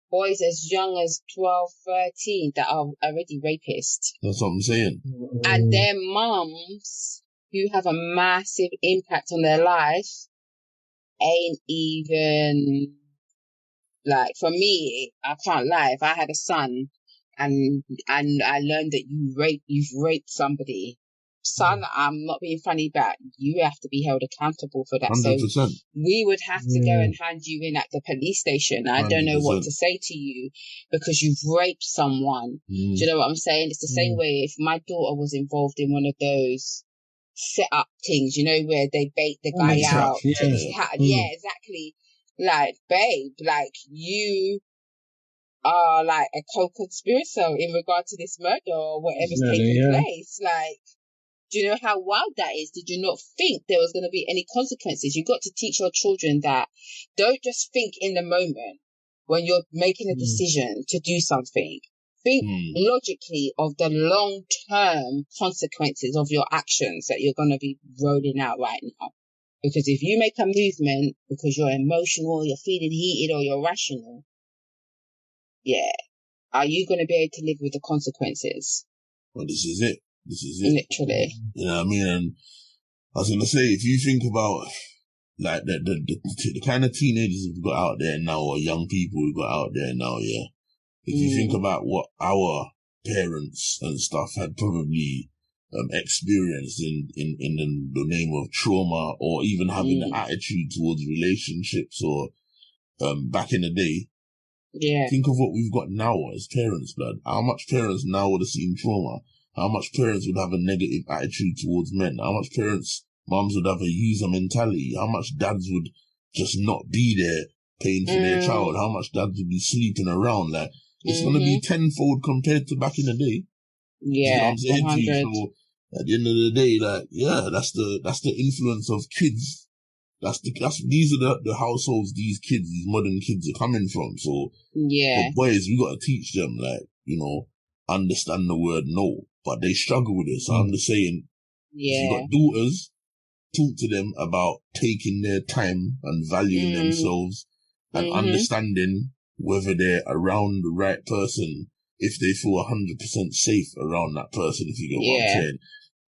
boys as young as 12, 13 that are already rapists. That's what I'm saying. And their mums, who have a massive impact on their lives, ain't even like, for me, I can't lie. If I had a son and I learned that you've raped somebody, son, I'm not being funny, but you have to be held accountable for that. 100%. So we would have to go and hand you in at the police station. I don't know what 100%. to say to you because you've raped someone. Do you know what I'm saying? It's the same way if my daughter was involved in one of those set up things, you know, where they bait the guy out. Yeah, exactly. Like, babe, like, you are like a co-conspirator in regard to this murder or whatever's taking place. Like, do you know how wild that is? Did you not think there was going to be any consequences? You got to teach your children that don't just think in the moment when you're making a decision to do something. Think logically of the long-term consequences of your actions that you're going to be rolling out right now. Because if you make a movement because you're emotional, you're feeling heated, or you're rational, are you going to be able to live with the consequences? Well, this is it. Literally. You know what I mean? And I was going to say, if you think about like the kind of teenagers we've got out there now, or young people we've got out there now, if you think about what our parents and stuff had probably experienced in the name of trauma, or even having the attitude towards relationships, or back in the day, think of what we've got now as parents, blood. How much parents now would have seen trauma? How much parents would have a negative attitude towards men? How much mums would have a user mentality? How much dads would just not be there paying for their child? How much dads would be sleeping around? Like, it's going to be tenfold compared to back in the day. You know what I'm saying to you? So at the end of the day, like, that's the influence of kids. These are the households these modern kids are coming from. So for boys, we got to teach them, like, you know, understand the word no, but they struggle with it. So I'm just saying, if you got daughters, talk to them about taking their time and valuing themselves and understanding whether they're around the right person, if they feel 100% safe around that person, if you get what I'm saying.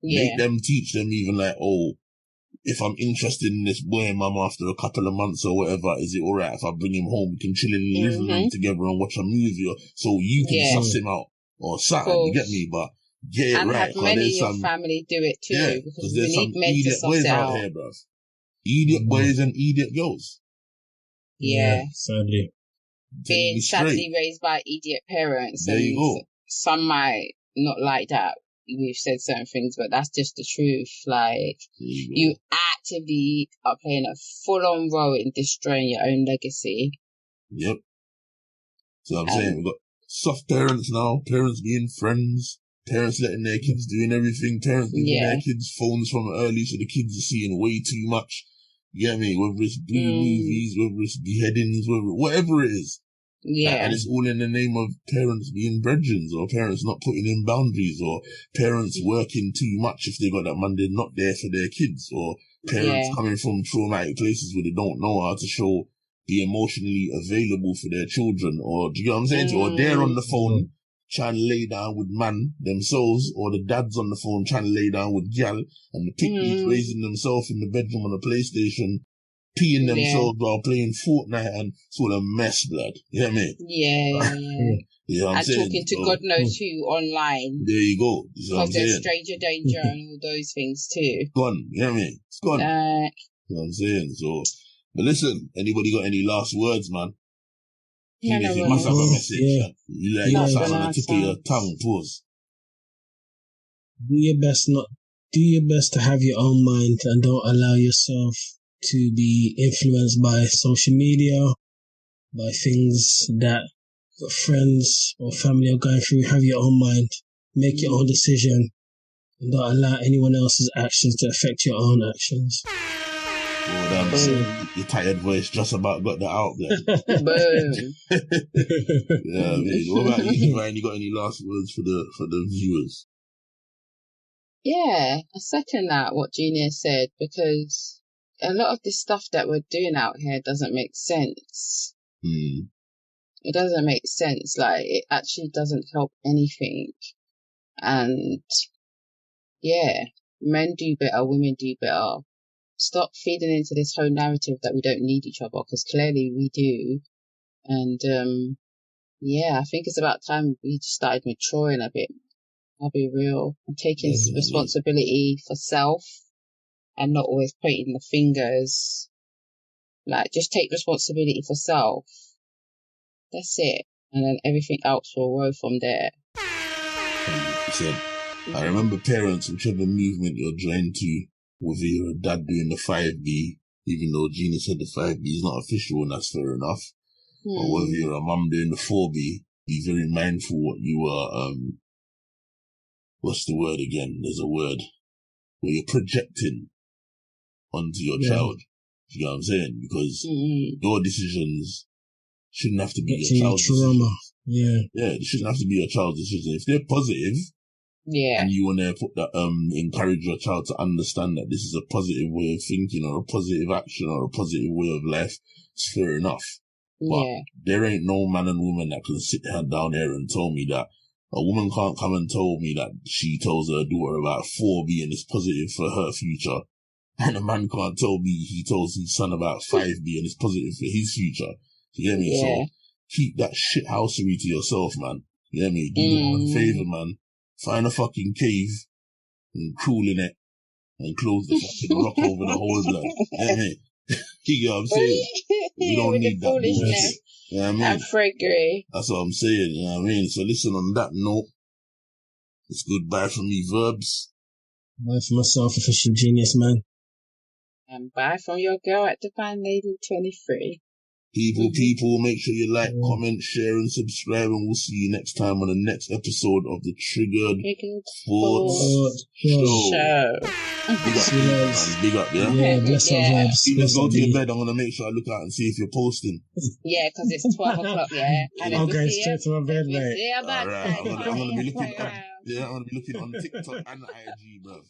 Make them, teach them even like, oh, if I'm interested in this boy, mum, after a couple of months or whatever, is it alright if I bring him home? We can chill in the living room together and watch a movie, or so you can suss him out or something, you get me? But get it and right. have many in your family do it too, because we need men to suss boys it out out. here, bruv. Idiot boys and idiot girls. Sadly. Being sadly raised by idiot parents. There you go. Some might not like that. We've said certain things, but that's just the truth. Like, you actively are playing a full-on role in destroying your own legacy. Yep. So I'm saying, we've got soft parents now, parents being friends, parents letting their kids doing everything, parents giving their kids phones from early so the kids are seeing way too much. You get me? Whether it's blue movies, whether it's beheadings, whatever it is. And it's all in the name of parents being brethren, or parents not putting in boundaries, or parents working too much if they got that man, they're not there for their kids, or parents coming from traumatic places where they don't know how to be emotionally available for their children, or do you get what I'm saying? Or they're on the phone trying to lay down with man themselves, or the dad's on the phone trying to lay down with gal, and the picnic raising themselves in the bedroom on a PlayStation, peeing themselves while playing Fortnite, and it's all a mess, blood. You know what I mean? You know what I'm saying? And talking to God knows who online. There you go. Because there's stranger danger and all those things too. It's gone. You know what I mean? It's gone. You know what I'm saying? So, but listen, anybody got any last words, man? You must have a message. You got something on the tip of your tongue. Pause. Do your best to have your own mind, and don't allow yourself to be influenced by social media, by things that friends or family are going through. Have your own mind, make your own decision, and don't allow anyone else's actions to affect your own actions. Your tired voice just about got that out there. Yeah, man. What about you, Ryan? You got any last words for the viewers? Yeah, I second that, what Genius said, because a lot of this stuff that we're doing out here doesn't make sense. It doesn't make sense. Like, it actually doesn't help anything. And men do better, women do better. stop feeding into this whole narrative that we don't need each other, because clearly we do. And yeah, I think it's about time we just started maturing a bit. I'll be real, and taking responsibility for self, and not always pointing the fingers. Like, just take responsibility for self. That's it, and then everything else will roll from there. 100%. I remember parents, whichever movement you're joined to, whether you're a dad doing the 5B, even though Gina said the 5B is not official, and that's fair enough, or whether you're a mum doing the 4B, be very mindful what you are, what's the word again? There's a word where you're projecting onto your child. You know what I'm saying? Because your decisions shouldn't have to be your child's decisions. Yeah, it shouldn't have to be your child's decision. If they're positive, and you want to put that, encourage your child to understand that this is a positive way of thinking, or a positive action, or a positive way of life, it's fair enough. But there ain't no man and woman that can sit down here and tell me that a woman can't come and tell me that she tells her daughter about 4B and it's positive for her future. And a man can't tell me he tells his son about 5B and it's positive for his future. You get me? So keep that shithousery to yourself, man. You get me? Do me one favour, man. Find a fucking cave and crawl in it and close the fucking rock over the whole blood. You get me? You know what I'm saying? We don't need that bullshit. You know what I mean? I'm frightery. That's what I'm saying. You know what I mean? So listen, on that note, it's goodbye from me, Verbz. Bye from myself, official GeniusMan. And bye from your girl at Divine Lady 23. People, make sure you like, comment, share, and subscribe, and we'll see you next time on the next episode of the Triggered Thoughts Show. Big up, yeah? Yeah, bless up, Verbz. You just go to your bed, I'm going to make sure I look out and see if you're posting. Yeah, because it's 12 o'clock, yeah? And okay, straight to my bed, mate. Yeah, I'm going to be looking on TikTok and IG, bro.